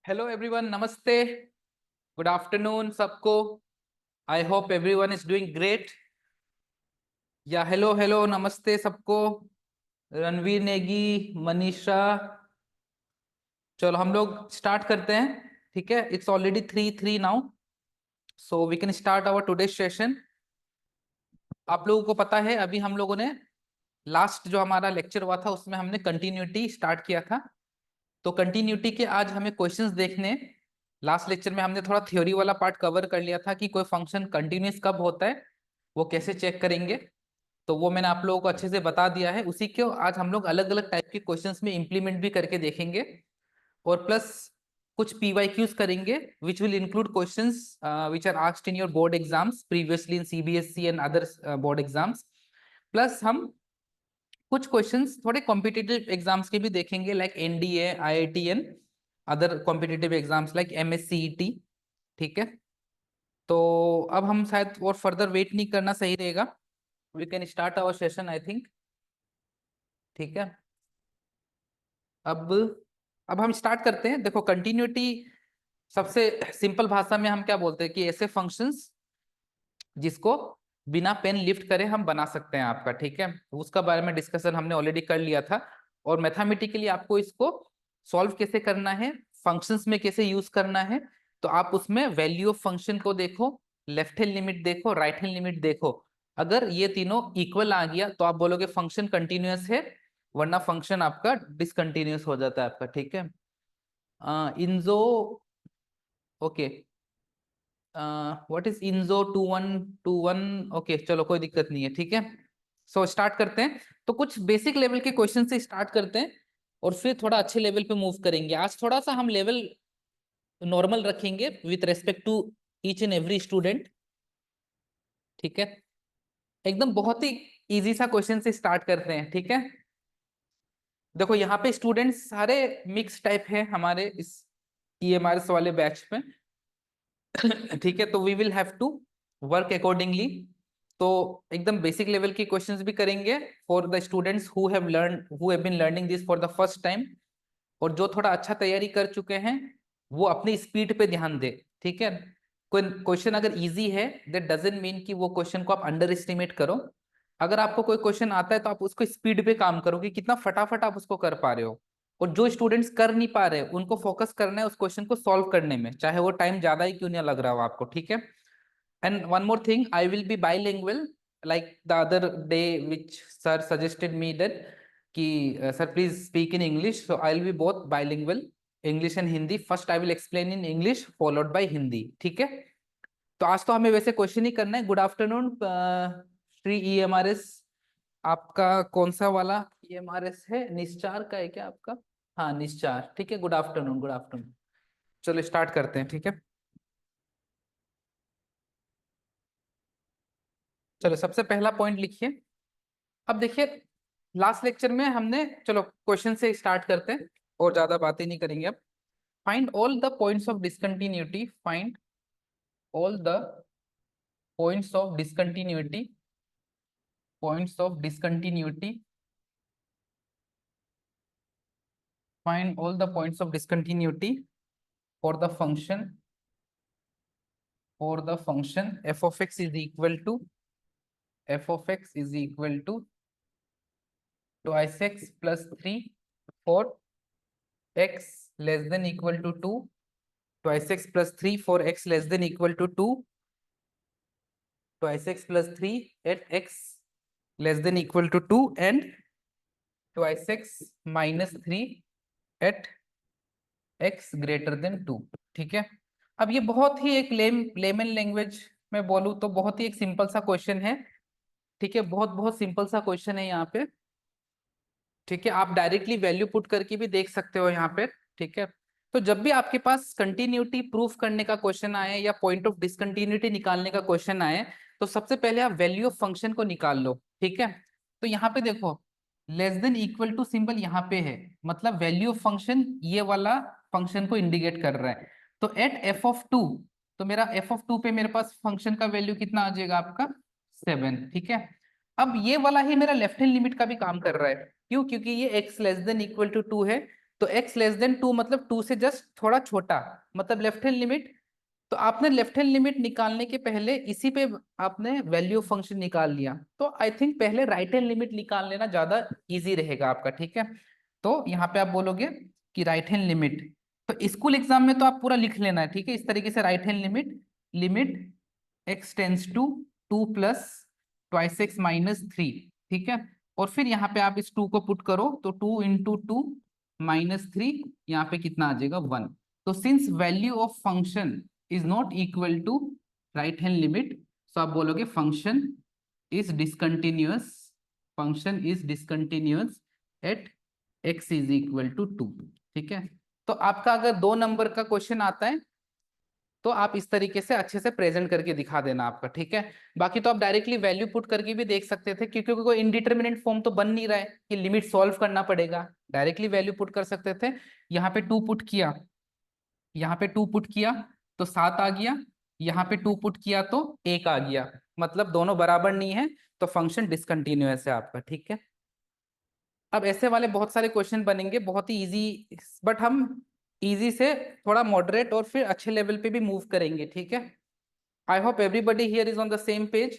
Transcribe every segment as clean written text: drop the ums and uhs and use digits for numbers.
Hello everyone, नमस्ते, good afternoon सबको। I hope everyone is doing great. या hello hello नमस्ते सबको। रणवीर नेगी, मनीषा। चलो हम लोग स्टार्ट करते हैं। ठीक है, it's already 3:03 now, so we can start our today session. आप लोगों को पता है अभी हम लोगों ने लास्ट जो हमारा लेक्चर हुआ था उसमें हमने कंटिन्यूटी स्टार्ट किया था। तो कंटिन्यूटी के आज हमें क्वेश्चंस देखने। लास्ट लेक्चर में हमने थोड़ा थ्योरी वाला पार्ट कवर कर लिया था कि कोई फंक्शन कंटिन्यूअस कब होता है, वो कैसे चेक करेंगे। तो वो मैंने आप लोगों को अच्छे से बता दिया है। उसी को आज हम लोग अलग अलग टाइप के क्वेश्चंस में इंप्लीमेंट भी करके देखेंगे। और प्लस कुछ पीवाईक्यूज करेंगे which will include questions which are asked in your board exams previously in CBSE and other board exams. Plus हम कुछ क्वेश्चंस थोड़े कॉम्पिटिटिव एग्जाम्स के भी देखेंगे, like NDA, IIT and other competitive exams like MSCET. ठीक है, तो अब हम शायद और फर्दर वेट नहीं करना सही रहेगा। We can start our session I think. ठीक है, अब अब हम स्टार्ट करते हैं। देखो कंटिन्यूटी सबसे सिंपल भाषा में हम क्या बोलते हैं कि ऐसे फंक्शंस जिसको बिना पेन लिफ्ट करे हम बना सकते हैं आपका। ठीक है, तो उसका बारे में डिस्कशन हमने ऑलरेडी कर लिया था। और मैथमेटिकली आपको इसको सॉल्व कैसे करना है, फंक्शंस में कैसे यूज करना है, तो आप उसमें वैल्यू ऑफ फंक्शन को देखो, लेफ्ट हैंड लिमिट देखो, राइट हैंड लिमिट देखो। अगर ये तीनों इक्वल आ गया तो आप बोलोगे फंक्शन कंटिन्यूअस है, वरना फंक्शन आपका डिसकंटिन्यूअस हो जाता है आपका। ठीक है, इनजो, ओके, व्हाट इज इनजो 2121। ओके चलो कोई दिक्कत नहीं है। ठीक है, सो स्टार्ट करते हैं। तो कुछ बेसिक लेवल के क्वेश्चन से स्टार्ट करते हैं और फिर थोड़ा अच्छे लेवल पे मूव करेंगे। आज थोड़ा सा हम लेवल नॉर्मल रखेंगे with respect to each and every student. ठीक है, एकदम बहुत ही इजी सा क्वेश्चन से स्टार्ट करते हैं। ठीक है, देखो यहाँ पे स्टूडेंट्स सारे मिक्स टाइप है हमारे इस ईएमआरएस वाले बैच में। ठीक है, तो we will have to work accordingly. तो एकदम बेसिक लेवल के क्वेश्चंस भी करेंगे for the students who have been learning this for the first time. और जो थोड़ा अच्छा तैयारी कर चुके हैं वो अपनी स्पीड पे ध्यान दे। ठीक है, कोई क्वेश्चन अगर इजी है दैट डजंट मीन कि वो क्वेश्चन को आप अंडर एस्टिमेट करो। अगर आपको कोई क्वेश्चन आता है तो आप उसको स्पीड पे काम करो कि कितना फटाफट आप उसको कर पा रहे हो। और जो स्टूडेंट्स कर नहीं पा रहे उनको फोकस करना है उस क्वेश्चन को सॉल्व करने में, चाहे वो टाइम ज्यादा ही क्यों नहीं लग रहा हो आपको। ठीक है, and one more thing, I will B bilingual like the other day which sir suggested me that कि sir please speak in English, so I'll be both bilingual, English and Hindi. First I will explain in English followed by Hindi. ठीक है, तो आज तो हमें वैसे question ही करना है। Good afternoon Shri EMRS. आपका कौन सा वाला ईएमआरएस है, निश्चार का है क्या आपका? हाँ निश्चार, ठीक है। Good afternoon, good afternoon. चलो स्टार्ट करते हैं। ठीक है, चलो सबसे पहला पॉइंट लिखिए। अब देखिए लास्ट लेक्चर में हमने, चलो क्वेश्चन से स्टार्ट करते हैं और ज्यादा बातें नहीं करेंगे अब। Find all the points of discontinuity, find all the points of discontinuity, points of discontinuity, find all the points of discontinuity for the function, for the function f of x is equal to, f of x is equal to twice x plus 3 for x less than equal to 2, twice x plus 3 for x less than equal to 2, twice x plus 3 at x less than equal to 2, and twice x minus 3 at x greater than 2। ठीक है, अब ये बहुत ही एक layman language में बोलूं तो बहुत ही एक सिंपल सा क्वेश्चन है। ठीक है, बहुत बहुत सिंपल सा क्वेश्चन है यहाँ पे। ठीक है, आप डायरेक्टली वैल्यू पुट करके भी देख सकते हो यहाँ पे। ठीक है, तो जब भी आपके पास कंटिन्यूटी प्रूफ करने का क्वेश्चन आए या पॉइंट ऑफ डिसकंटिन्यूटी निकालने का क्वेश्चन आए तो सबसे पहले आप वैल्यू ऑफ फंक्शन को निकाल लो। ठीक है, तो यहाँ पे देखो less than equal to symbol यहाँ पे है, मतलब वैल्यू ऑफ फंक्शन ये वाला फंक्शन को इंडिकेट कर रहा है। तो एट एफ ऑफ टू, तो मेरा एफ ऑफ टू पे मेरे पास फंक्शन का वैल्यू कितना आ जाएगा आपका 7। ठीक है, अब ये वाला ही मेरा लेफ्ट हैंड लिमिट का भी काम कर रहा है। क्यों? क्योंकि ये x less than equal to 2 है, तो x लेस देन 2 मतलब 2 से जस्ट थोड़ा छोटा, मतलब लेफ्ट हैंड लिमिट। तो आपने लेफ्ट हैंड लिमिट निकालने के पहले इसी पे आपने वैल्यू फंक्शन निकाल लिया, तो आई थिंक पहले राइट हैंड लिमिट निकाल लेना ज्यादा इजी रहेगा आपका, ठीक है। तो यहाँ पे आप बोलोगे कि राइट हैंड लिमिट, तो स्कूल एग्जाम में तो आप पूरा लिख लेना है, ठीक है, इस तरीके से right hand limit, limit x tends to 2 plus twice x minus 3, ठीक है। और फिर यहाँ पे आप इस 2 को पुट करो, तो 2 इंटू 2 माइनस 3, यहाँ पे कितना आ जाएगा 1। तो since value of function is not equal to right hand limit, so आप बोलोगे function is discontinuous, function is discontinuous at x is equal to 2, ठीक है। तो आपका अगर 2 नंबर का क्वेश्चन आता है तो आप इस तरीके से अच्छे से प्रेजेंट करके दिखा देना आपका, ठीक है। बाकी तो आप डायरेक्टली वैल्यू पुट करके भी देख सकते थे, क्योंकि कोई इनडिटर्मिनेट फॉर्म तो बन नहीं रहा है कि लिमिट सॉल्व करना पड़ेगा, डायरेक्टली वैल्यू पुट कर सकते थे। यहाँ पे 2 पुट किया, यहाँ पे 2 पुट किया तो 7 आ गया, यहाँ पे 2 पुट किया तो 1 आ गया, मतलब दोनों बराबर नहीं है, तो फंक्शन डिसकंटिन्यूअस है आपका, ठीक है। अब ऐसे वाले बहुत सारे क्वेश्चन बनेंगे, बहुत ही इजी, बट हम इजी से थोड़ा मॉडरेट और फिर अच्छे लेवल पे भी मूव करेंगे, ठीक है। आई hope everybody here is on the same page.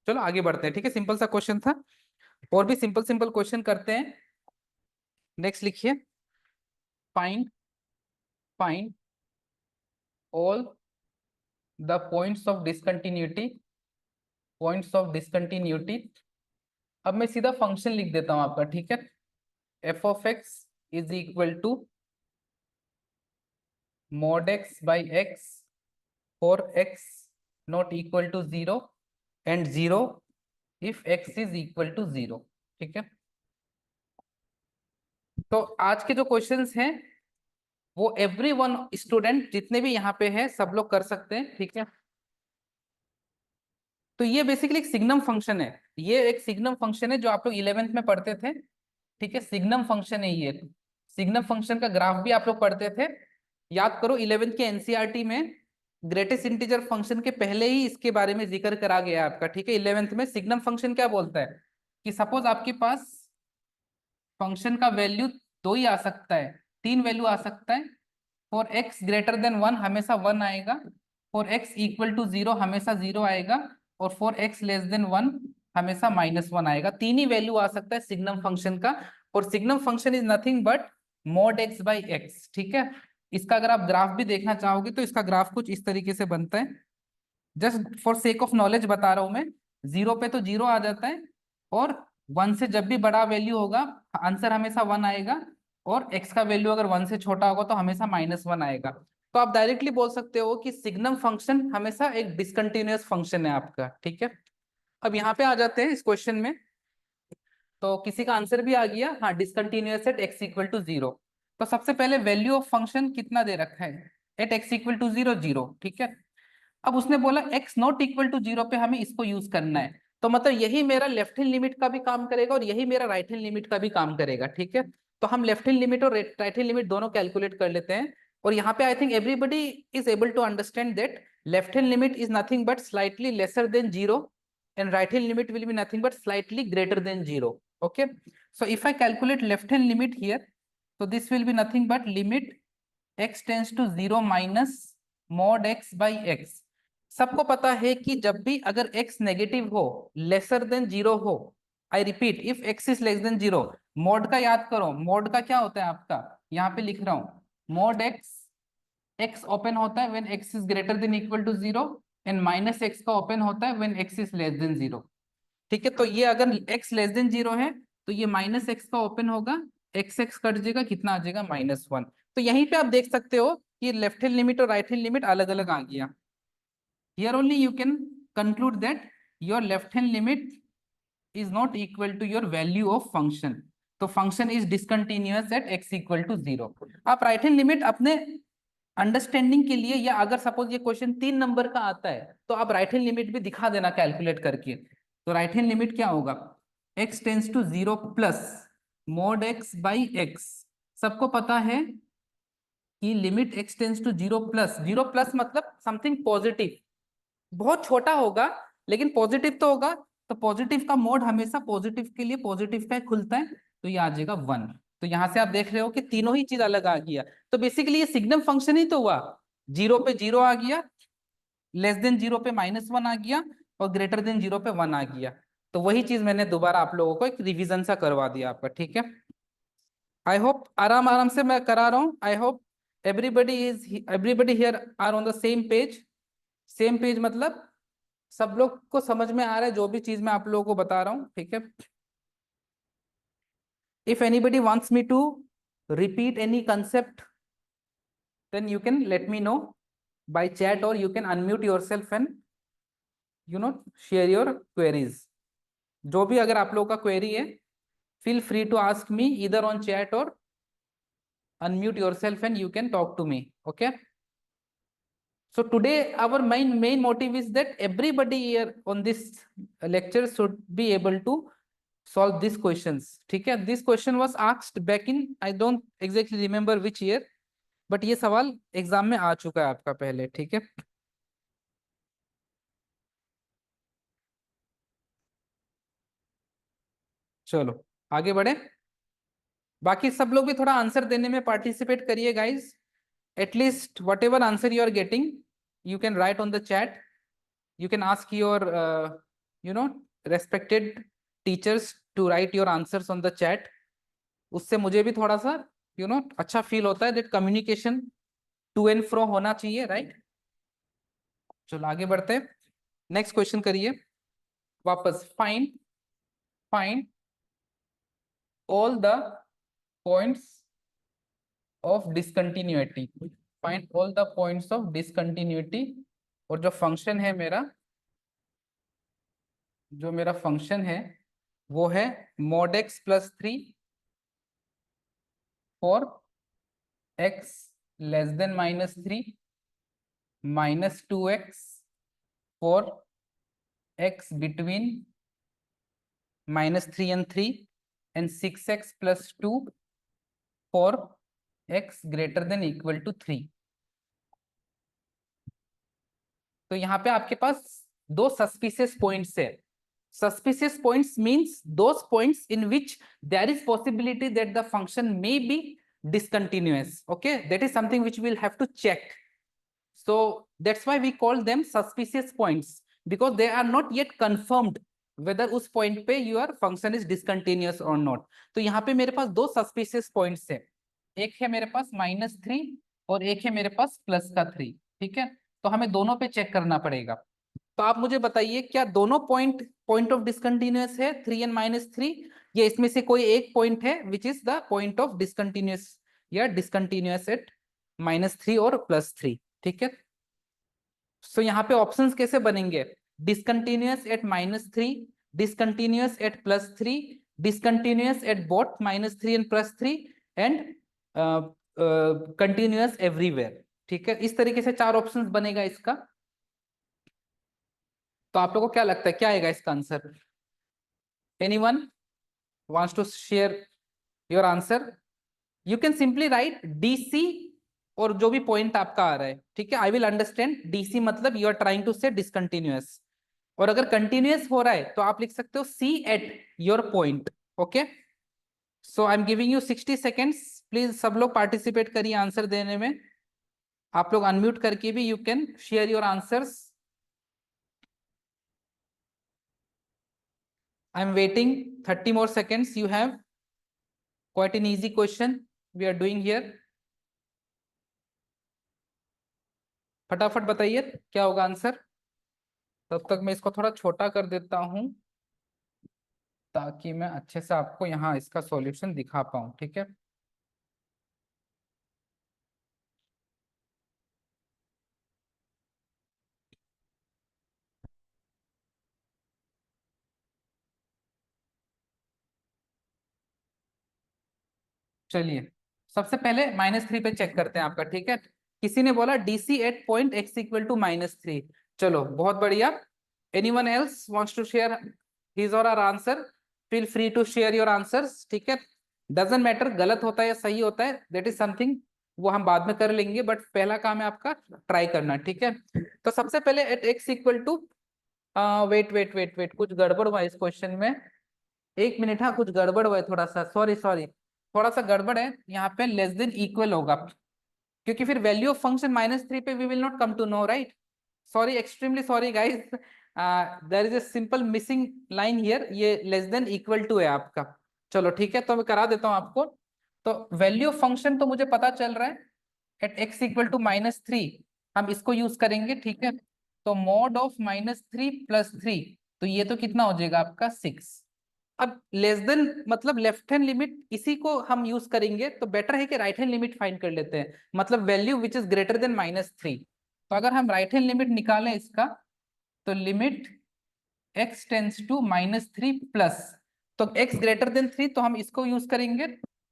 चलो आगे बढ़ते हैं, ठीक है, सिंपल सा क्वेश्चन था, और भी सिंपल सिंपल क्वेश्चन करते हैं। नेक्स्ट लिखिए, find find all the points of discontinuity. अब मैं सीधा फंक्शन लिख देता हूं आपका, ठीक है। F of x is equal to mod x by x for x not equal to 0 and 0 if x is equal to 0, ठीक है। तो आज के जो क्वेश्चंस हैं वो एवरी वन स्टूडेंट जितने भी यहाँ पे हैं सब लोग कर सकते हैं, ठीक है। तो ये बेसिकली एक सिग्नम फंक्शन है, ये एक सिग्नम फंक्शन है जो आप लोग 11th में पढ़ते थे, ठीक है। सिग्नम फंक्शन है ये, सिग्नम फंक्शन का ग्राफ भी आप लोग पढ़ते थे, याद करो 11th के एनसीईआरटी में ग्रेटेस्ट इंटीजर फंक्शन के पहले ही इसके बारे में जिक्र करा गया है आपका, ठीक है। 11th में सिग्नम फंक्शन क्या बोलता है कि सपोज आपके पास फंक्शन का वैल्यू 2 ही आ सकता है, 3 वैल्यू आ सकता है। फॉर एक्स ग्रेटर देन 1 हमेशा 1 आएगा, फॉर एक्स इक्वल टू 0 हमेशा 0 आएगा, और फॉर एक्स लेस देन 1 हमेशा -1 आएगा। 3 ही वैल्यू आ सकता है सिग्नम फंक्शन का, और signum function is nothing but mod x by x, ठीक है। इसका अगर आप ग्राफ भी देखना चाहोगे तो इसका ग्राफ कुछ इस तरीके से बनता है, just for sake of knowledge बता रहा हूं मैं। 0 पे तो 0 आ जाता है, और 1 से जब भी बड़ा वैल्यू होगा आंसर हमेशा 1 आएगा, और x का वैल्यू अगर 1 से छोटा होगा तो हमेशा -1 आएगा। तो आप डायरेक्टली बोल सकते हो कि सिग्नम फंक्शन हमेशा एक डिसकंटिन्यूअस फंक्शन है आपका, ठीक है। अब यहाँ पे आ जाते हैं इस क्वेश्चन में, तो किसी का आंसर भी आ गया, हाँ, discontinuous at x equal to 0। तो सबसे पहले वैल्यू ऑफ फंक्शन कितना दे रखा है, एट x इक्वल टू 0 0, ठीक है। अब उसने बोला x नॉट इक्वल टू 0 पे हमें इसको यूज करना है, तो मतलब यही मेरा लेफ्ट हैंड लिमिट का भी काम करेगा और यही मेरा राइट हैंड लिमिट का भी काम करेगा, ठीक है। तो हम लेफ्ट हैंड लिमिट और राइट हैंड लिमिट दोनों कैलकुलेट कर लेते हैं, और यहाँ पे I think everybody is able to understand that left hand limit is nothing but slightly lesser than 0 and right hand limit will be nothing but slightly greater than 0, okay. So if I calculate left hand limit here, so this will be nothing but limit x tends to 0 minus mod x by x। सबको पता है कि जब भी अगर x negative हो, laser than 0 हो, I repeat if x is less than 0, mod का याद करो, mod का क्या होता है आपका, यहाँ पे लिख रहा हूं mod x ओपन होता है when x is greater than equal to 0, and minus x का ओपन होता है when x is less than 0, ठीक है। तो ये अगर x लेस देन 0 है तो ये माइनस x का ओपन होगा, x कट जाएगा, कितना आ जाएगा -1। तो यहीं पे आप देख सकते हो कि लेफ्ट हैंड लिमिट और राइट हैंड लिमिट अलग अलग आ गया। Here only you can conclude that your left hand limit is not equal to your value of function, तो function is discontinuous at x equal to 0। आप right hand limit अपने understanding के लिए, या अगर सपोज ये क्वेश्चन 3 नंबर का आता है तो आप राइट हैंड लिमिट भी दिखा देना कैलकुलेट करके। तो राइट हैंड लिमिट क्या होगा, x tends to 0 plus mod x by x. सबको पता है कि limit x tends to 0 plus, 0 plus मतलब समथिंग पॉजिटिव, बहुत छोटा होगा लेकिन पॉजिटिव तो होगा, तो पॉजिटिव का मोड हमेशा पॉजिटिव के लिए पॉजिटिव का ही खुलता है, तो ये आ जाएगा 1। तो यहाँ से आप देख रहे हो कि तीनों ही चीज अलग आ गया। तो बेसिकली ये सिग्नम फंक्शन ही तो हुआ, जीरो पे जीरो आ गया, लेस देन जीरो पे -1 आ गया, और ग्रेटर देन जीरो पे 1 आ गया। तो वही चीज मैंने दोबारा आप लोगों को एक रिवीजन सा करवा दिया आपका, ठीक है। आई होप आराम आराम से मैं करा रहा हूँ। I hope everybody here are on the same page. Same page मतलब सब लोग को समझ में आ रहा है जो भी चीज मैं आप लोगों को बता रहा हूँ, ठीक है। If anybody wants me to repeat any concept, then you can let me know by chat, or you can unmute yourself and share your queries. जो भी अगर आप लोगों का क्वेरी है, feel free to ask me either on chat or unmute yourself and you can talk to me. Okay, so today our main motive is that everybody here on this lecture should be able to solve these questions. ठीक है, this question was asked back in, I don't exactly remember which year, but ये सवाल exam में आ चुका है आपका पहले, ठीक है। चलो आगे बढ़े। बाकी सब लोग भी थोड़ा आंसर देने में पार्टिसिपेट करिए guys. At least whatever answer you are getting, you can write on the chat, you can ask your you know respected teachers to write your answers on the chat. उससे मुझे भी थोड़ा सा अच्छा feel होता है, that communication to and fro होना चाहिए, राइट। चलो आगे बढ़ते हैं, नेक्स्ट क्वेश्चन करिए वापस। Find find all the points of discontinuity, find all the points of discontinuity. और जो फंक्शन है मेरा, जो मेरा फंक्शन है वो है mod x+3 for x less than -3, -2x for x between -3 and 3, and 6x+2 for x greater than equal to 3। तो यहाँ पे आपके पास दो सस्पिशियस पॉइंट्स है। Suspicious points means those points in which there is possibility that the function may be discontinuous. Okay, that is something which we'll have to check. So that's why we call them suspicious points, because they are not yet confirmed whether उस point पे your function is discontinuous or not. तो यहाँ पे मेरे पास दो suspicious points है, एक है मेरे पास -3 और एक है मेरे पास +3, ठीक है। तो हमें दोनों पे चेक करना पड़ेगा। तो आप मुझे बताइए, क्या दोनों पॉइंट ऑफ डिसकंटिन्यूअस है 3 and -3, या इसमें से कोई एक पॉइंट है which is the point of discontinuous, या डिसकंटिन्यूअस एट -3 और +3, ठीक है। सो यहाँ पे ऑप्शंस कैसे बनेंगे? Discontinuous at -3, discontinuous at +3, discontinuous at both -3 and +3, and continuous everywhere, ठीक है। इस तरीके से चार ऑप्शंस बनेगा इसका। तो आप लोगों को क्या लगता है क्या आएगा इसका answer? Anyone wants to share your answer? You can simply write D C, और जो भी पॉइंट आपका आ रहा है, ठीक है। आई विल अंडरस्टैंड डीसी मतलब यू आर ट्राइंग टू से डिसकंटिन्यूअस, और अगर कंटिन्यूअस हो रहा है तो आप लिख सकते हो C at your point. Okay, so I am giving you 60 seconds, please सब लोग पार्टिसिपेट करिए आंसर देने में। आप लोग अनम्यूट करके भी you can share your answers. I am waiting 30 more seconds. You have quite an easy question we are doing here. फटाफट बताइए क्या होगा आंसर। तब तक मैं इसको थोड़ा छोटा कर देता हूं ताकि मैं अच्छे से आपको यहाँ इसका सॉल्यूशन दिखा पाऊं, ठीक है। चलिए सबसे पहले -3 पे चेक करते हैं आपका, ठीक है। किसी ने बोला DC at point x equal to -3। चलो बहुत बढ़िया। Anyone else wants to share his और our answer? Feel free to share your answers, ठीक है। डजंट मैटर गलत होता है या सही होता है, दैट इज समथिंग वो हम बाद में कर लेंगे, बट पहला काम है आपका ट्राई करना, ठीक है। तो सबसे पहले at x equal to, wait wait wait wait, कुछ गड़बड़ हुआ इस क्वेश्चन में, एक मिनट, हाँ कुछ गड़बड़ हुआ है थोड़ा सा, सॉरी सॉरी, थोड़ा सा गड़बड़ है यहाँ पे, लेस देन इक्वल होगा, क्योंकि फिर वैल्यू ऑफ फंक्शन -3 पे we will not come to know, right. Sorry, extremely sorry guys, there is a simple missing line here, ये लेस देन इक्वल टू है आपका। चलो ठीक है, तो मैं करा देता हूँ आपको। तो वैल्यू ऑफ फंक्शन तो मुझे पता चल रहा है, एट एक्स इक्वल टू -3, हम इसको यूज करेंगे, ठीक है। तो मॉड ऑफ -3 + 3, तो ये तो कितना हो जाएगा आपका 6। अब लेस देन मतलब लेफ्ट हैंड लिमिट, इसी को हम यूज करेंगे, तो बेटर है कि राइट हैंड लिमिट फाइंड कर लेते हैं, मतलब value which is greater than -3। तो अगर हम राइट हैंड लिमिट निकालें इसका, तो limit x tends to -3 plus, तो x ग्रेटर देन 3, तो हम इसको यूज करेंगे,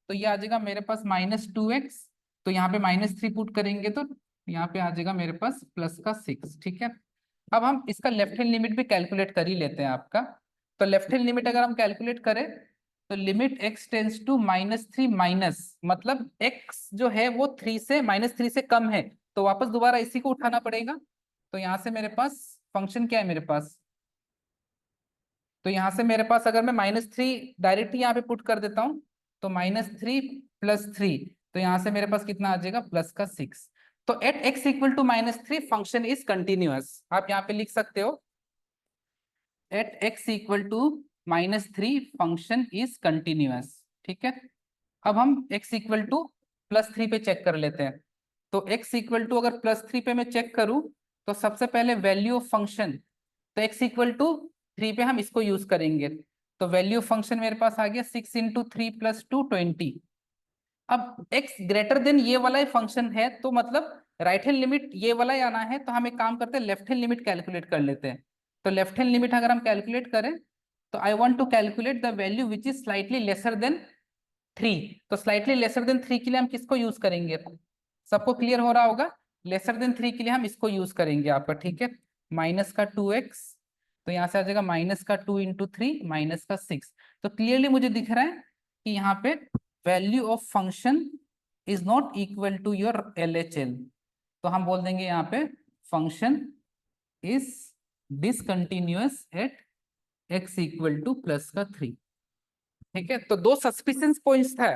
तो ये आ जाएगा मेरे पास -2x, तो यहाँ पे -3 पुट करेंगे, तो यहाँ पे आ जाएगा मेरे पास प्लस का 6, ठीक है। अब हम इसका लेफ्ट हैंड लिमिट भी कैलकुलेट कर ही लेते हैं आपका। तो लेफ्ट हैंड लिमिट अगर हम कैलकुलेट करें, तो limit x tends to -3 minus, मतलब x जो है वो 3 से -3 से कम है, तो वापस दोबारा इसी को उठाना पड़ेगा। तो यहाँ से मेरे पास फंक्शन क्या है मेरे पास, तो यहाँ से मेरे पास अगर मैं -3 डायरेक्टली यहाँ पे पुट कर देता हूँ, तो -3 + 3, तो यहाँ से मेरे पास कितना आ जाएगा प्लस का 6। तो at x equal to -3 function is continuous, आप यहाँ पे लिख सकते हो, at x equal to -3 function is continuous, ठीक है। अब हम x इक्वल टू +3 पे चेक कर लेते हैं। तो x इक्वल टू अगर +3 पे मैं चेक करूं, तो सबसे पहले वैल्यू ऑफ फंक्शन, तो x इक्वल टू 3 पे हम इसको यूज करेंगे, तो वैल्यू ऑफ फंक्शन मेरे पास आ गया 6 × 3 + 2 20। अब x ग्रेटर देन ये वाला ही फंक्शन है, तो मतलब राइट हैंड लिमिट ये वाला ही आना है, तो हम एक काम करते हैं, लेफ्ट हैंड लिमिट कैलकुलेट कर लेते हैं। तो लेफ्ट हैंड लिमिट अगर हम कैलकुलेट करें, तो I want to calculate the value which is slightly lesser than 3। तो स्लाइटली लेसर देन 3 के लिए हम किसको यूज करेंगे, सबको क्लियर हो रहा होगा, लेसर देन 3 के लिए हम इसको यूज करेंगे आपका, ठीक है। माइनस का 2x, तो यहाँ से आ जाएगा -2 × 3 -6। तो क्लियरली मुझे दिख रहा है कि यहाँ पे value of function is not equal to your LHL, तो हम बोल देंगे यहाँ पे function is discontinuous at x equal to plus का 3, ठीक है। तो दो सस्पिशियस पॉइंट्स था,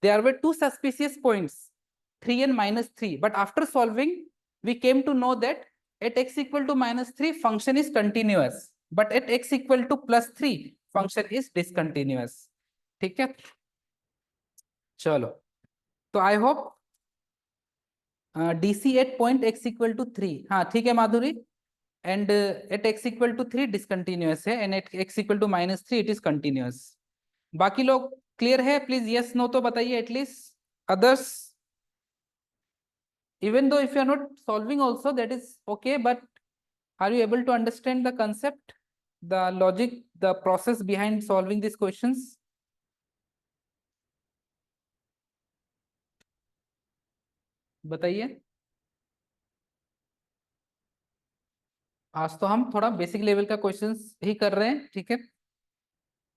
there were two suspicious points, 3 and -3, but after solving we came to know that at x equal to -3 function is continuous, but at x equal to +3 function is discontinuous, ठीक है। चलो, तो I hope DC at point x equal to 3, हाँ ठीक है Madhuri, and at x equal to 3 discontinuous है, and at x equal to -3 it is continuous. बाकी लोग क्लियर है, प्लीज यस नो तो बताइए at least, others, even though if you are not solving also that is okay, but are you able to understand the concept, the logic, the process behind solving these questions? बताइए। आज तो हम थोड़ा basic level का questions ही कर रहे हैं, ठीक है,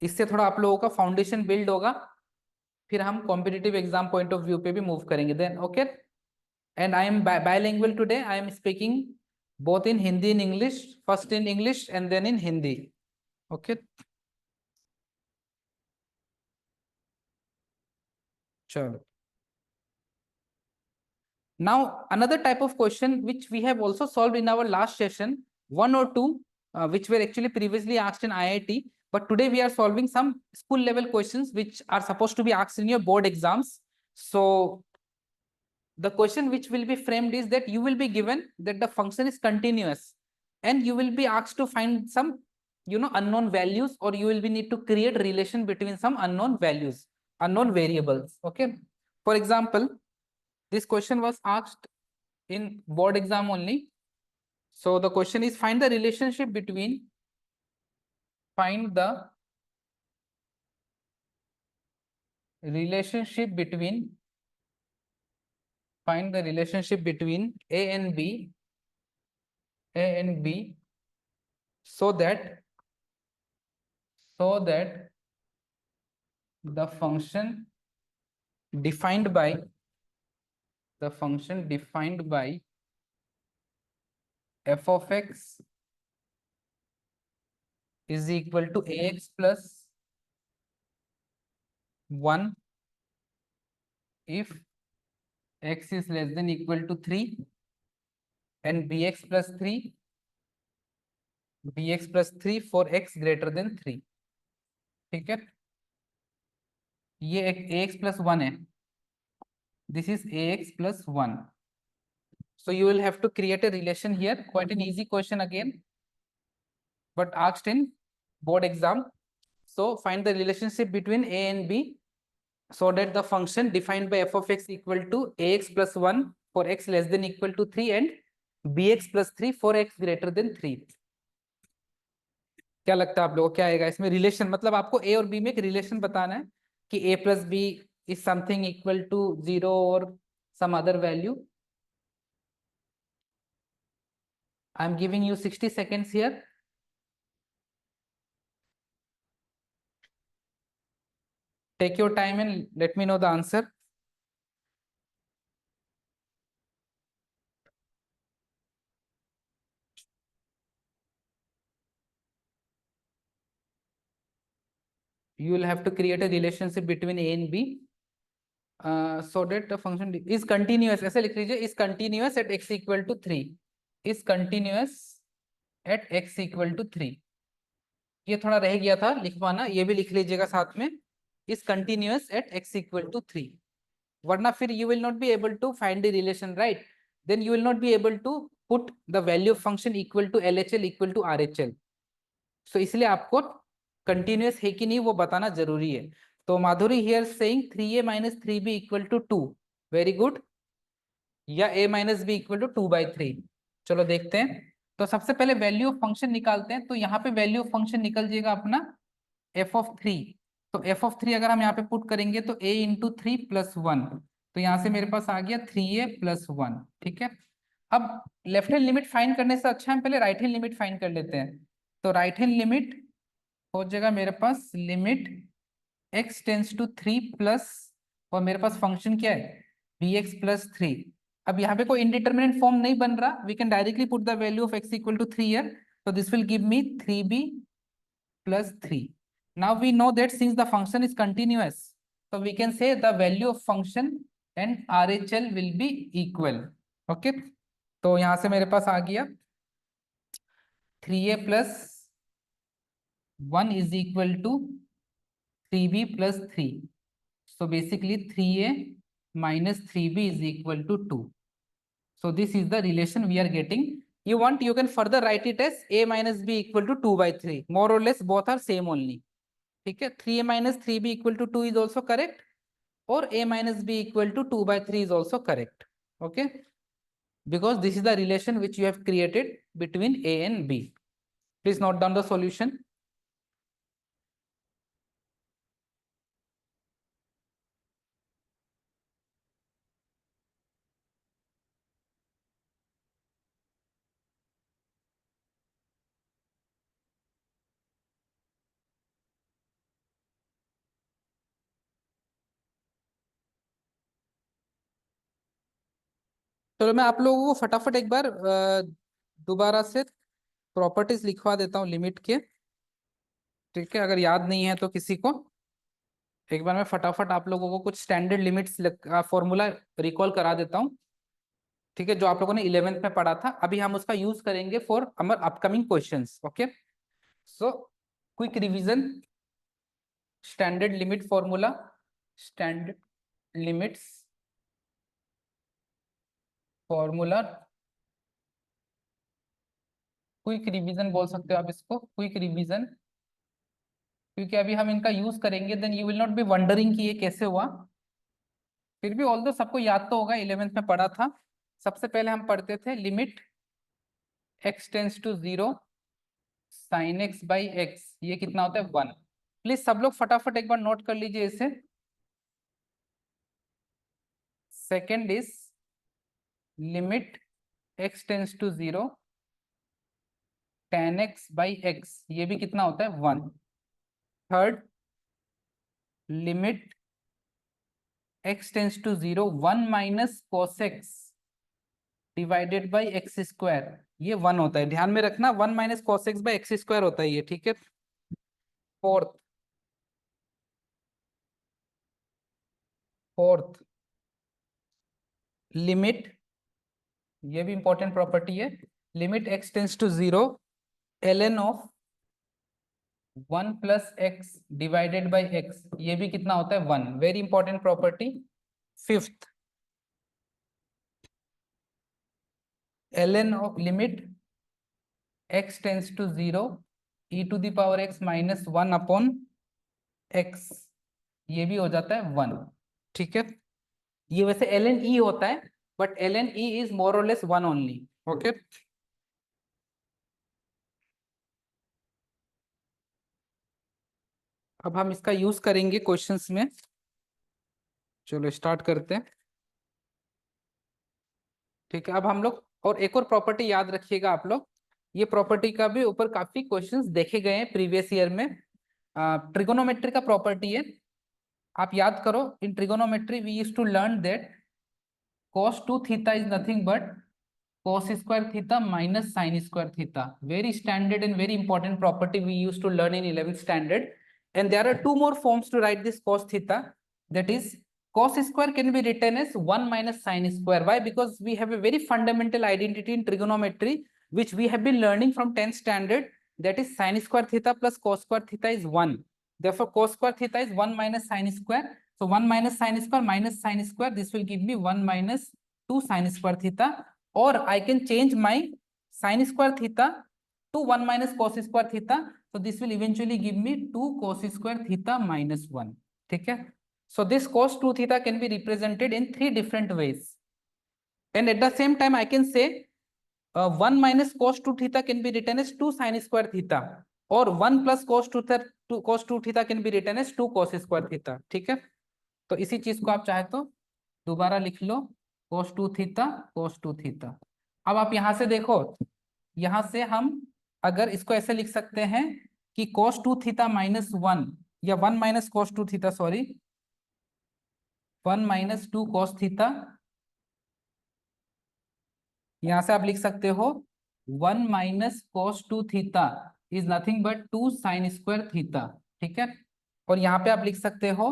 इससे थोड़ा आप लोगों का फाउंडेशन बिल्ड होगा, फिर हम competitive exam point of view पे भी मूव करेंगे, then okay. And I am bilingual today, I am speaking both in Hindi and English, first in English and then in Hindi, okay। चलो, now another type of question which we have also solved in our last session, one or two, which were actually previously asked in IIT, but today we are solving some school level questions which are supposed to be asked in your board exams. So the question which will be framed is that you will be given that the function is continuous, and you will be asked to find some, unknown values, or you will be need to create relation between some unknown values, unknown variables, okay. For example, this question was asked in board exam only. So the question is, find the relationship between, find the relationship between, find the relationship between A and B, A and B, so that the function defined by the function defined by f of x is equal to ax plus 1 if x is less than equal to 3 and bx plus 3 for x greater than 3. ठीक है, ये एक ax plus 1 है, this is ax plus 1. So you will have to create a relation here, quite an easy question again, but asked in board exam. So find the relationship between a and b so that the function defined by f of x equal to ax plus 1 for x less than equal to 3 and bx plus 3 for x greater than 3. क्या लगता है आप लोगों को क्या आएगा इसमें relation? मतलब आपको a और b में एक रिलेशन बताना है कि a plus b is something equal to 0 or some other value. I am giving you 60 seconds here. Take your time and let me know the answer. You will have to create a relationship between a and b so that the function is continuous. ऐसे लिख लीजिए, is continuous at x equal to 3. is continuous at x equal to 3. ये थोड़ा रह गया था लिखवाना, ये भी लिख लीजिएगा साथ में, is continuous at x equal to 3. वरना फिर you will not be able to find the relation, right? Then you will not be able to put the value of function equal to LHL equal to RHL. So इसलिए आपको continuous है कि नहीं वो बताना जरूरी है. तो Madhuri here saying 3a minus 3b equal to 2. Very good. या a minus b equal to 2/3. चलो देखते हैं. तो सबसे पहले वैल्यू ऑफ फंक्शन निकालते हैं. तो यहाँ पे वैल्यू ऑफ फंक्शन निकल जाएगा अपना f of 3. तो f of 3 अगर हम यहाँ पे पुट करेंगे तो a इंटू 3 प्लस 1. तो यहाँ से मेरे पास आ गया 3a प्लस 1. ठीक है. अब लेफ्ट हैंड लिमिट फाइंड करने से अच्छा हम पहले राइट हैंड लिमिट फाइंड कर लेते हैं. तो राइट हैंड लिमिट हो जाएगा मेरे पास limit x tends to 3 plus, और मेरे पास फंक्शन क्या है bx प्लस 3. अब यहाँ पे कोई इंडिटरमिनेट फॉर्म नहीं बन रहा, we can directly put the value of x equal to 3 here. so this will give me 3b plus 3. Now we know that since the function is continuous, so we can say the value of function and RHL will be equal. Okay, तो यहाँ से मेरे पास आ गया 3a plus 1 is equal to 3b plus 3. So basically 3a minus 3b is equal to 2. So this is the relation we are getting. You want, you can further write it as a minus b equal to 2/3. More or less both are same only. ठीक है, 3a minus 3b equal to 2 is also correct, or a minus b equal to 2/3 is also correct. Okay, because this is the relation which you have created between a and b. Please note down the solution. चलो मैं आप लोगों को फटाफट एक बार दोबारा से properties लिखवा देता हूँ लिमिट के. ठीक है, अगर याद नहीं है तो किसी को एक बार मैं फटाफट आप लोगों को कुछ स्टैंडर्ड लिमिट्स का फॉर्मूला रिकॉल करा देता हूँ. ठीक है, जो आप लोगों ने 11th में पढ़ा था, अभी हम उसका यूज करेंगे for our upcoming questions. Okay, so quick revision. Standard limit formula, standard limits formula, quick revision बोल सकते हो आप इसको, क्विक रिवीजन, क्योंकि अभी हम इनका यूज करेंगे. Then you will not be wondering कि ये कैसे हुआ. फिर भी ऑल्दो सबको याद तो होगा, 11th में पढ़ा था. सबसे पहले हम पढ़ते थे limit x tends to 0 sin x by x, ये कितना होता है 1. प्लीज सब लोग फटाफट एक बार नोट कर लीजिए इसे. Second is limit x tends to 0 tan x by x, ये भी कितना होता है 1. Third limit x tends to 0 1 minus cos x divided by x square, ये 1 होता है, ध्यान में रखना 1 minus cos x by x square होता है ये, ठीक है। फोर्थ फोर्थ लिमिट, ये भी इंपॉर्टेंट प्रॉपर्टी है, limit x tends to 0 ln of 1 plus x divided by x, ये भी कितना होता है 1, very important property. Fifth ln of limit x tends to 0 e to the power x minus 1 upon x, ये भी हो जाता है 1, ठीक है। ये वैसे ln e होता है, but ln e is more और लेस 1 ओनली, ओके। अब हम इसका यूज करेंगे क्वेश्चंस में, चलो स्टार्ट करते हैं, ठीक है। अब हम लोग और एक और प्रॉपर्टी याद रखिएगा आप लोग, ये प्रॉपर्टी का भी ऊपर काफी क्वेश्चंस देखे गए हैं प्रीवियस ईयर में, ट्रिगोनोमेट्री का प्रॉपर्टी है, आप याद करो। In trigonometry we used to learn that cos 2 theta is nothing but cos square theta minus sin square theta, very standard and very important property we used to learn in 11th standard. And there are two more forms to write this cos theta, that is cos square can be written as 1 minus sin square. Why? Because we have a very fundamental identity in trigonometry which we have been learning from 10th standard, that is sin square theta plus cos square theta is 1. Therefore cos square theta is 1 minus sin square, so 1 minus sin square minus sin square, this will give me 1 minus 2 sin square theta, or I can change my sin square theta to 1 minus cos square theta, so this will eventually give me 2 cos square theta minus 1, ठीक है। So this cos 2 theta can be represented in 3 different ways, and at the same time I can say 1 minus cos 2 theta can be written as 2 sin square theta, or 1 plus cos 2 theta, 2 cos 2 theta can be written as 2 cos square theta, ठीक है। तो इसी चीज को आप चाहे तो दोबारा लिख लो, cos 2 थीटा cos 2 थीटा। अब आप यहां से देखो, यहां से हम अगर इसको ऐसे लिख सकते हैं कि cos 2 थीटा माइनस 1, या 1 minus cos 2 theta, sorry 1 minus 2 cos theta, यहां से आप लिख सकते हो 1 minus cos 2 theta is nothing but 2 sine square theta, ठीक है। और यहाँ पे आप लिख सकते हो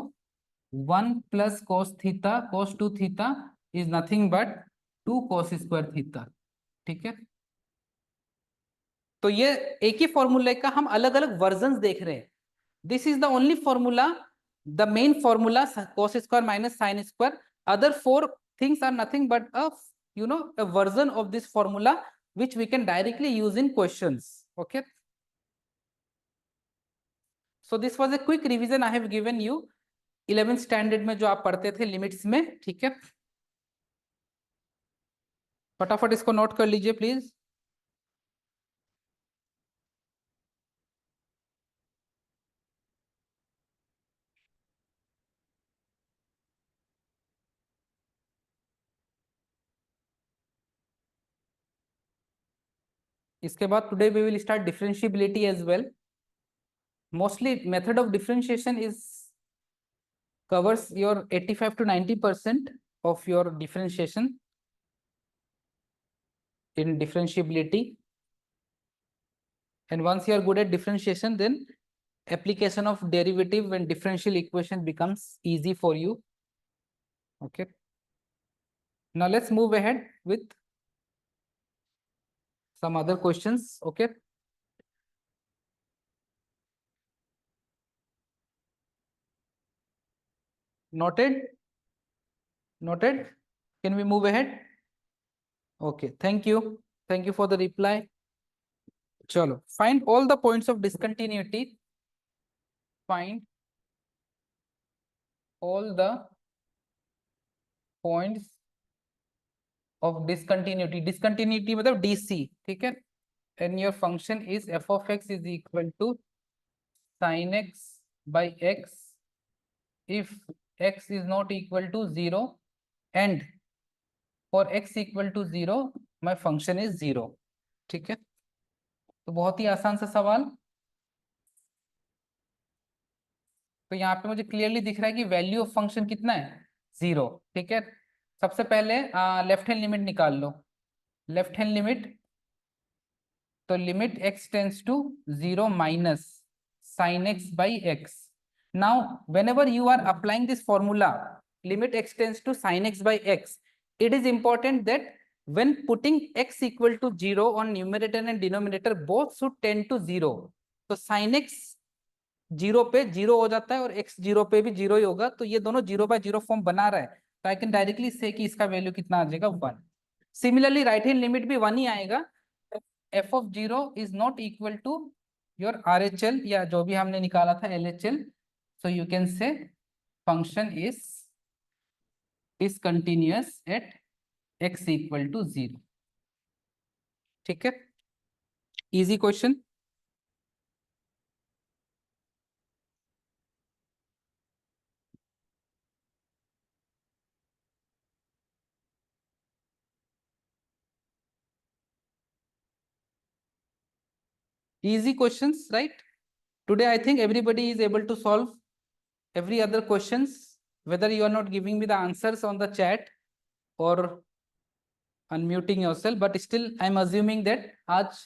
1 plus cos theta cos 2 theta is nothing but 2 cos square theta, ठीक है। तो ये एक ही फॉर्मूले का हम अलग अलग वर्जन देख रहे हैं, this is the only formula, the main formula cos square minus sine square, other four things are nothing but a a version of this formula which we can directly use in questions, okay. So this was a quick revision I have given you 11th standard में जो आप पढ़ते थे limits में, ठीक है। फटाफट इसको नोट कर लीजिए प्लीज। इसके बाद today we will start differentiability as well, mostly method of differentiation is covers your 85 to 90% of your differentiation in differentiability, and once you are good at differentiation then application of derivative and differential equation becomes easy for you, okay. Now let's move ahead with some other questions, okay. Noted, noted, can we move ahead? Okay, thank you for the reply. Chalo, find all the points of discontinuity, find all the points of discontinuity, discontinuity मतलब DC, ठीक है। and your function is f of x is equal to sin x by x if x is not equal to 0 and for x equal to 0 my function is 0, ठीक है। तो बहुत ही आसान सा सवाल, तो यहाँ पे मुझे क्लियरली दिख रहा है कि वैल्यू ऑफ फंक्शन कितना है 0। ठीक है, सबसे पहले लेफ्ट हैंड लिमिट निकाल लो। लेफ्ट हैंड लिमिट, तो limit x tends to 0 minus sine x by x. Now whenever you are applying this formula limit x tends to sine x by x, it is important that when putting x equal to 0 on numerator and denominator both should tend to 0। तो sin x 0 पे 0 हो जाता है और x 0 पे भी 0 ही होगा, तो ये दोनों 0/0 फॉर्म बना रहा है, तो आई कैन डायरेक्टली से कि इसका वैल्यू कितना आ जाएगा 1। सिमिलरली राइट हैंड लिमिट भी 1 ही आएगा। f of 0 is not equal to your RHL या जो भी हमने निकाला था LHL, so you can say function is discontinuous at x equal to 0। ठीक है, easy question. Easy questions, right? Today I think everybody is able to solve every other questions, whether you are not giving me the answers on the chat or unmuting yourself, but still I am assuming that आज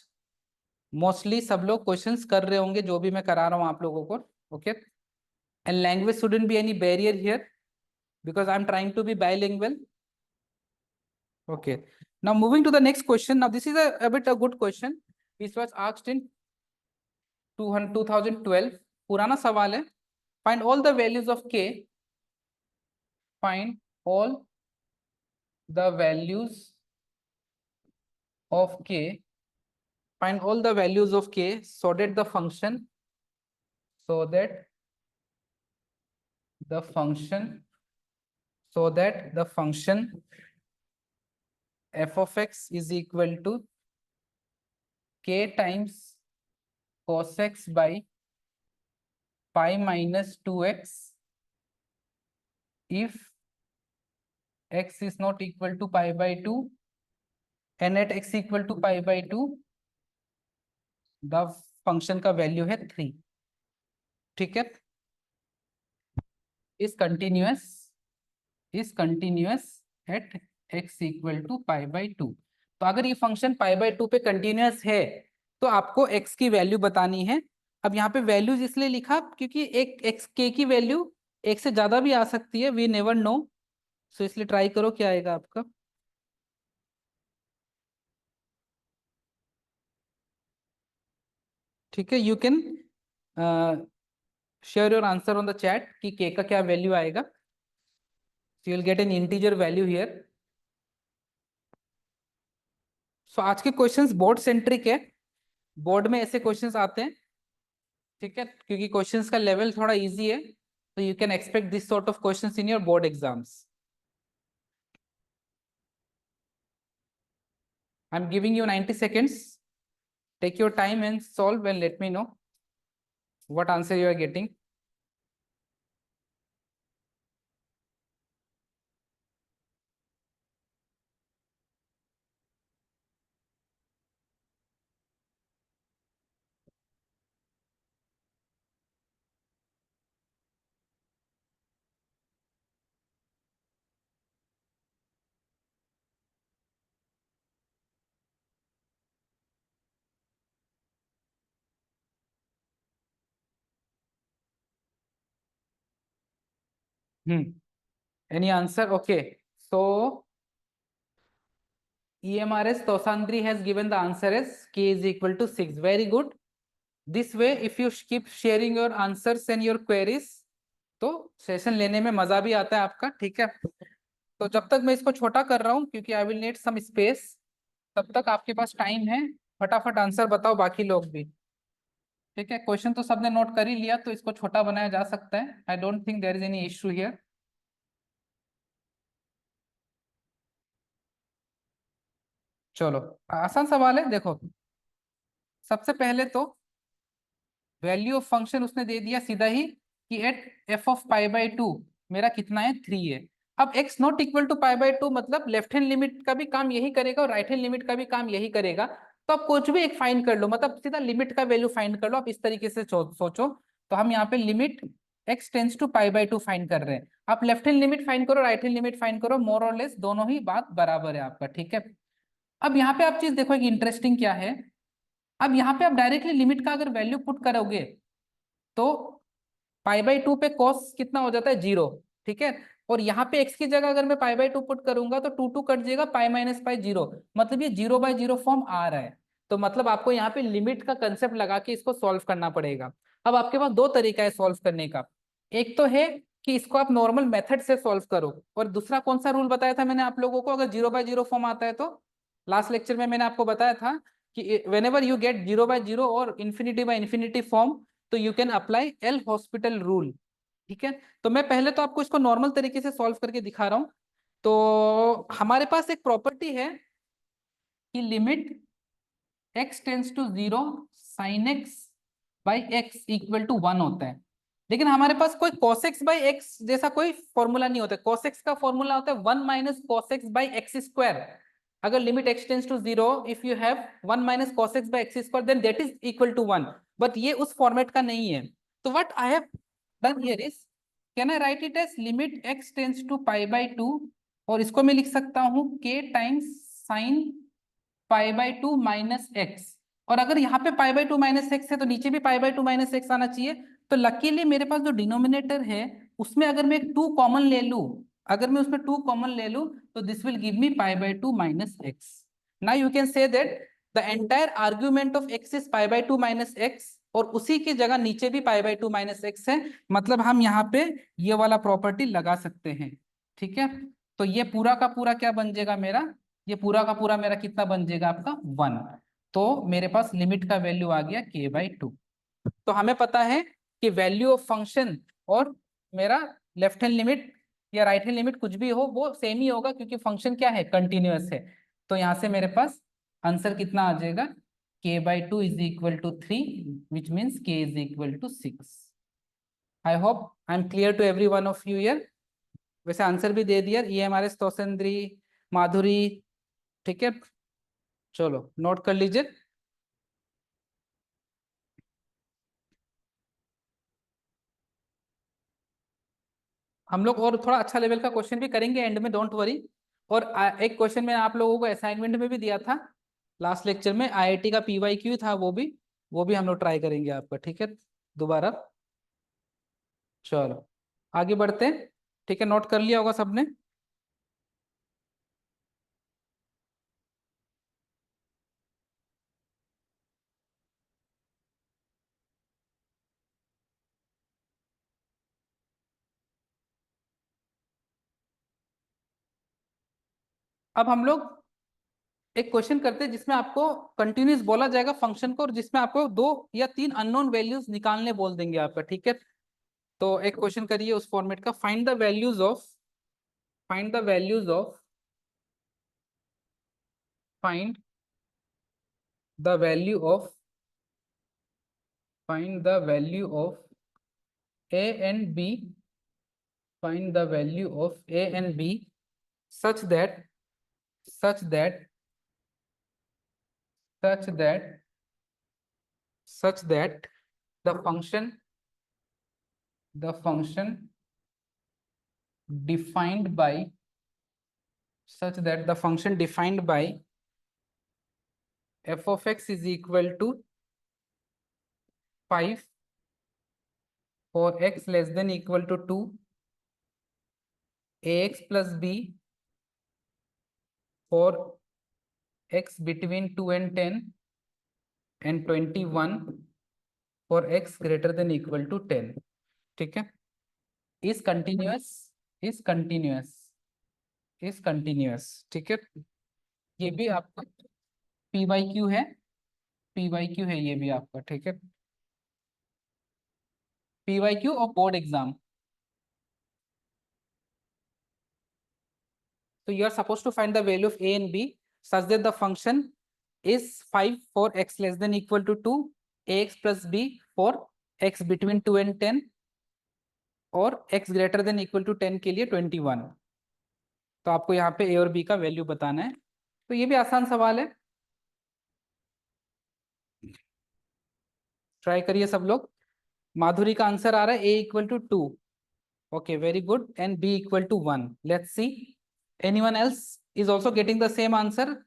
mostly सब लोग questions कर रहे होंगे जो भी मैं करा रहा हूँ आप लोगों को। Okay, and language shouldn't be any barrier here because I am trying to be bilingual। Okay, now moving to the next question. Now this is a bit a good question which was asked in 2012। पुराना सवाल है। Find all the values of k, find all the values of k, find all the values of k so that the function, so that the function, so that the function f of x is equal to k times cos x by pi minus 2x if x is not equal to pi by 2 and at x equal to pi by 2 the function का value है 3। ठीक है, is continuous at x equal to pi by 2। तो अगर ये function pi by 2 पे continuous है तो आपको x की वैल्यू बतानी है। अब यहाँ पे वैल्यूज इसलिए लिखा क्योंकि एक x k की वैल्यू एक से ज्यादा भी आ सकती है, वी नेवर नो, सो इसलिए ट्राई करो क्या आएगा आपका। ठीक है, you can share your answer on the chat कि k का क्या वैल्यू आएगा, you will get an integer value here. So आज के क्वेश्चंस बोर्ड सेंट्रिक है, बोर्ड में ऐसे क्वेश्चंस आते हैं। ठीक है, क्योंकि क्वेश्चंस का लेवल थोड़ा इजी है, तो you can expect this sort of questions in your board exams. I am giving you 90 seconds, take your time and solve and let me know what answer you are getting। Any answer? Okay, so EMRS Tosandri has given the answer as k is equal to 6। Very good। This way if you keep sharing your answers and your queries, तो session लेने में मजा भी आता है आपका। ठीक है, तो जब तक मैं इसको छोटा कर रहा हूँ क्योंकि I will need some space, तब तक आपके पास टाइम है, फटाफट आंसर बताओ बाकी लोग भी। ठीक है, क्वेश्चन तो सबने नोट कर ही लिया, तो इसको छोटा बनाया जा सकता है। I don't think there is any issue here. चलो, आसान सवाल है, देखो सबसे पहले तो वैल्यू ऑफ फंक्शन उसने दे दिया सीधा ही कि at f of pi by 2 मेरा कितना है 3 है। अब x not equal to pi by 2 मतलब लेफ्ट हैंड लिमिट का भी काम यही करेगा और राइट हैंड लिमिट का भी काम यही करेगा, तो आप कुछ भी एक फाइंड कर लो, मतलब सीधा लिमिट का वैल्यू फाइंड कर लो। आप इस तरीके से सोचो, तो हम यहाँ पे limit x tends to pi by two find कर रहे हैं। आप लेफ्ट हैंड लिमिट फाइंड करो, राइट हैंड लिमिट फाइंड करो, मोर और लेस दोनों ही बात बराबर है आपका, ठीक है। अब यहाँ पे आप चीज देखो, एक इंटरेस्टिंग क्या है, अब यहाँ पे आप डायरेक्टली लिमिट का अगर वैल्यू पुट करोगे तो पाई बाई टू पे कॉस कितना हो जाता है, 0, ठीक है। और यहाँ पे x की जगह अगर मैं पाई बाई टू पुट करूंगा तो टू टू कट जाएगा, पाई माइनस पाई 0, मतलब ये 0/0 फॉर्म आ रहा है। तो मतलब आपको यहाँ पे लिमिट का कंसेप्ट लगा के इसको सॉल्व करना पड़ेगा। अब आपके पास दो तरीका है सॉल्व करने का। एक तो है कि इसको आप नॉर्मल मेथड से सॉल्व करो, और दूसरा कौन सा रूल बताया था मैंने आप लोगों को, अगर 0/0 फॉर्म आता है तो लास्ट लेक्चर में मैंने आपको बताया था कि वेन एवर यू गेट 0/0 और इन्फिनिटी फॉर्म, तो you can apply L hospital rule, ठीक है। तो मैं पहले तो आपको इसको नॉर्मल तरीके से सॉल्व करके दिखा रहा हूं। तो हमारे पास एक प्रॉपर्टी है कि limit x tends to 0 sine x by x equal to 1 होता है। लेकिन हमारे पास कोई cos x बाई एक्स जैसा कोई फॉर्मूला नहीं होता। cos x का फॉर्मूला होता है 1 minus cos x by x square. अगर limit x tends to 0, if you have 1 minus cos x by x square, then that is equal to 1। But ये उस फॉर्मेट का नहीं है। तो what I have done here is, can I write it as limit x tends to pi by 2, और इसको मैं लिख सकता हूँ k times sine pi by to minus x. और अगर यहाँ पे पाई बाई टू माइनस एक्स है तो नीचे भी पाई बाई टू माइनस एक्स आना चाहिए। तो लकीली मेरे पास जो डिनोमिनेटर है उसमें अगर मैं टू कॉमन ले लूं, अगर मैं उसमें टू कॉमन ले लूं तो this will give me pi by to minus x. Now you can say that the entire argument of x is pi by to minus x, और उसी की जगह नीचे भी पाई बाई टू माइनस एक्स है। मतलब हम यहाँ पे ये वाला प्रॉपर्टी लगा सकते हैं, ठीक है। तो ये पूरा का पूरा क्या बन जाएगा मेरा, ये पूरा का पूरा मेरा कितना बन जाएगा आपका 1। तो मेरे पास लिमिट का वैल्यू आ गया k/2। तो हमें पता है कि वैल्यू ऑफ फंक्शन और मेरा लेफ्ट हैंड लिमिट या राइट हैंड लिमिट कुछ भी हो वो सेम ही होगा, क्योंकि फंक्शन क्या है, कंटिन्यूअस है। तो यहाँ से मेरे पास आंसर कितना आ जाएगा, k/2 is equal to 3, which means k is equal to 6। I hope I am clear to every one of you year. वैसे आंसर भी दे दिया, EMRS तोसेंद्री, माधुरी, ठीक है। चलो नोट कर लीजिए। हम लोग और थोड़ा अच्छा लेवल का क्वेश्चन भी करेंगे एंड में, डोंट वरी। और एक क्वेश्चन मैं आप लोगों को असाइनमेंट में भी दिया था लास्ट लेक्चर में, IIT का PYQ था, वो भी हम लोग ट्राई करेंगे आपका, ठीक है, दोबारा। चलो आगे बढ़ते हैं, ठीक है। नोट कर लिया होगा सबने। अब हम लोग एक क्वेश्चन करते हैं जिसमें आपको कंटिन्यूस बोला जाएगा फंक्शन को, और जिसमें आपको 2 या 3 अननोन वैल्यूज निकालने बोल देंगे आपका, ठीक है। तो एक क्वेश्चन करिए उस फॉर्मेट का, find the values of find the value of find the value of a and b find the value of a and b such that such that such that such that the function defined by such that the function defined by f of x is equal to 5 for x less than equal to 2, ax plus b for x between 2 and 10, and 21 for x greater than equal to 10, ठीक है। Is continuous is continuous is continuous, ठीक है। ये भी आपका PYQ है, PYQ है ये भी आपका, ठीक है। PYQ और board exam. So you are supposed to find the value of a and b such that the function is 5 for x less than equal to 2, ax plus b for x between 2 and 10, और x greater than equal to 10 के लिए 21। तो आपको यहाँ पे a और b का value बताना है। तो ये भी आसान सवाल है, ट्राई करिए सब लोग। माधुरी का आंसर आ रहा है a equal to 2. Okay, very good. And b equal to 1. Let's see. Anyone else is also getting the same answer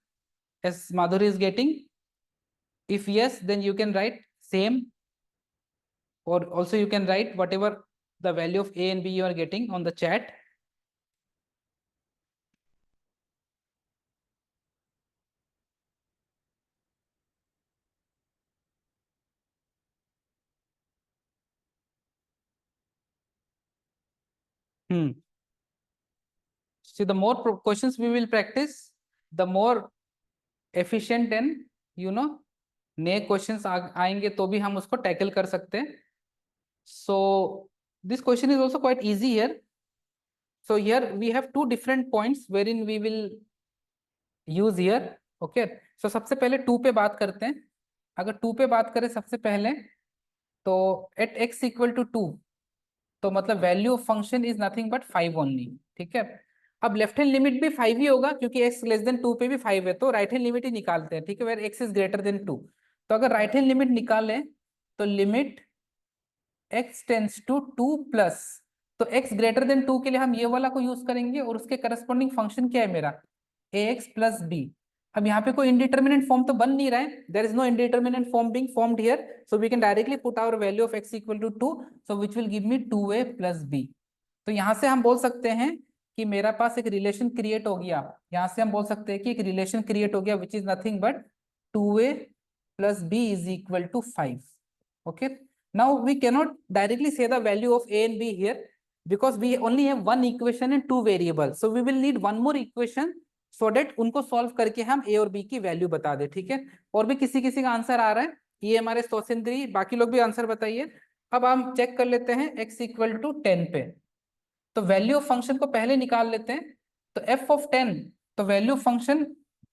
as Madhuri is getting? If yes, then you can write same, or also you can write whatever the value of a and b you are getting on the chat. See, the more questions we will practice, the more efficient and you know नए questions आएंगे तो भी हम उसको tackle कर सकते हैं. So this question is also quite easy here. So here we have two different points wherein we will use here. Okay. So सबसे पहले 2 पे बात करते हैं. अगर 2 पे बात करें सबसे पहले, तो एट x इक्वल टू 2, तो मतलब value of function is nothing but 5 only. ठीक है. अब लेफ्ट हैंड लिमिट भी 5 ही होगा क्योंकि x लेस देन 2 पे भी 5 है, तो राइट हैंड लिमिट ही निकालते हैं. ठीक है, where x is greater than 2. तो अगर राइट हैंड लिमिट निकालें तो limit x tends to 2 plus, तो x ग्रेटर देन 2 के लिए हम ये वाला को यूज करेंगे और उसके करस्पॉन्डिंग फंक्शन क्या है मेरा, ax प्लस b. अब यहाँ पे कोई इंडिटर्मिनेंट फॉर्म तो बन नहीं रहा है, there is no indeterminate form being formed here, so we can directly put our value of x equal to 2, so which will give me 2a plus b. तो यहाँ से हम बोल सकते हैं कि मेरा पास एक रिलेशन क्रिएट हो गया. यहाँ से हम बोल सकते हैं कि एक रिलेशन क्रिएट हो गया which is nothing but 2a plus b is equal to 5. Okay. Now we cannot directly say the value of a and b here because we only have one equation and two variables. So we will need one more equation so that उनको solve करके हम a और b की value बता दे. ठीक है. और भी किसी किसी का आंसर आ रहा है, ये हमारे सौसेंद्री, बाकी लोग भी आंसर बताइए. अब हम चेक कर लेते हैं x इक्वल टू 10 पे. तो वैल्यू ऑफ फंक्शन को पहले निकाल लेते हैं. तो f ऑफ 10, तो वैल्यू ऑफ फंक्शन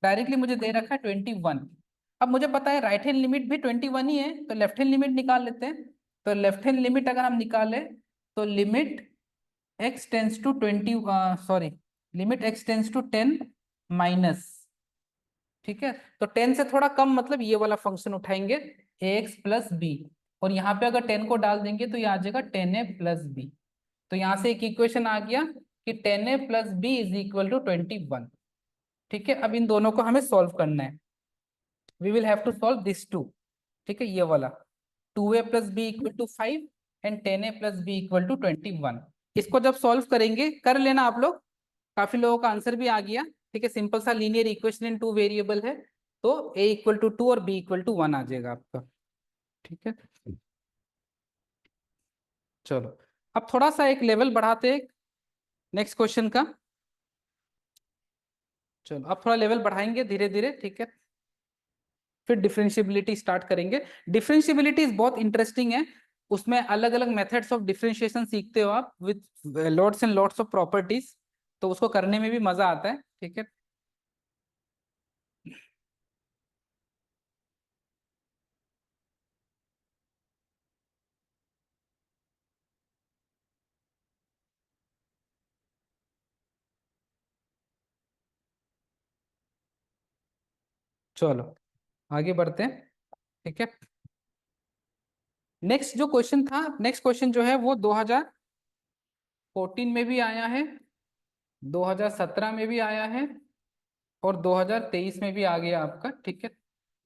डायरेक्टली मुझे दे रखा है 21. अब मुझे पता है राइट हैंड लिमिट भी 21 ही है, तो लेफ्ट हैंड लिमिट निकाल लेते हैं. तो लेफ्ट हैंड लिमिट अगर हम निकाले तो limit x tends to 20, sorry, limit x tends to 10 minus. ठीक है. तो 10 से थोड़ा कम मतलब ये वाला फंक्शन उठाएंगे ax प्लस बी, और यहाँ पे अगर 10 को डाल देंगे तो ये आ जाएगा 10a प्लस बी. तो यहाँ से एक इक्वेशन आ गया कि 10a plus b is equal to 21. ठीक है. अब इन दोनों को हमें सॉल्व करना है. We will have to solve this two. ठीक है, ये वाला 2a plus b equal to 5 and 10a plus b equal to 21. इसको जब सॉल्व करेंगे, कर लेना आप लोग, काफी लोगों का आंसर भी आ गया. ठीक है, सिंपल सा linear equation in two variable है, तो a इक्वल टू 2 और b इक्वल टू 1 आ जाएगा आपका. ठीक है. चलो अब थोड़ा सा एक लेवल बढ़ाते हैं नेक्स्ट क्वेश्चन का. चलो अब थोड़ा लेवल बढ़ाएंगे धीरे धीरे. ठीक है, फिर डिफरेंशियबिलिटी स्टार्ट करेंगे. डिफरेंशियबिलिटी बहुत इंटरेस्टिंग है, उसमें अलग अलग मेथड्स ऑफ डिफरेंशिएशन सीखते हो आप with lots and lots of properties, तो उसको करने में भी मजा आता है. ठीक है. चलो आगे बढ़ते हैं. ठीक है. नेक्स्ट जो क्वेश्चन था, नेक्स्ट क्वेश्चन जो है वो 2014 में भी आया है, 2017 में भी आया है, और 2023 में भी आ गया आपका. ठीक है,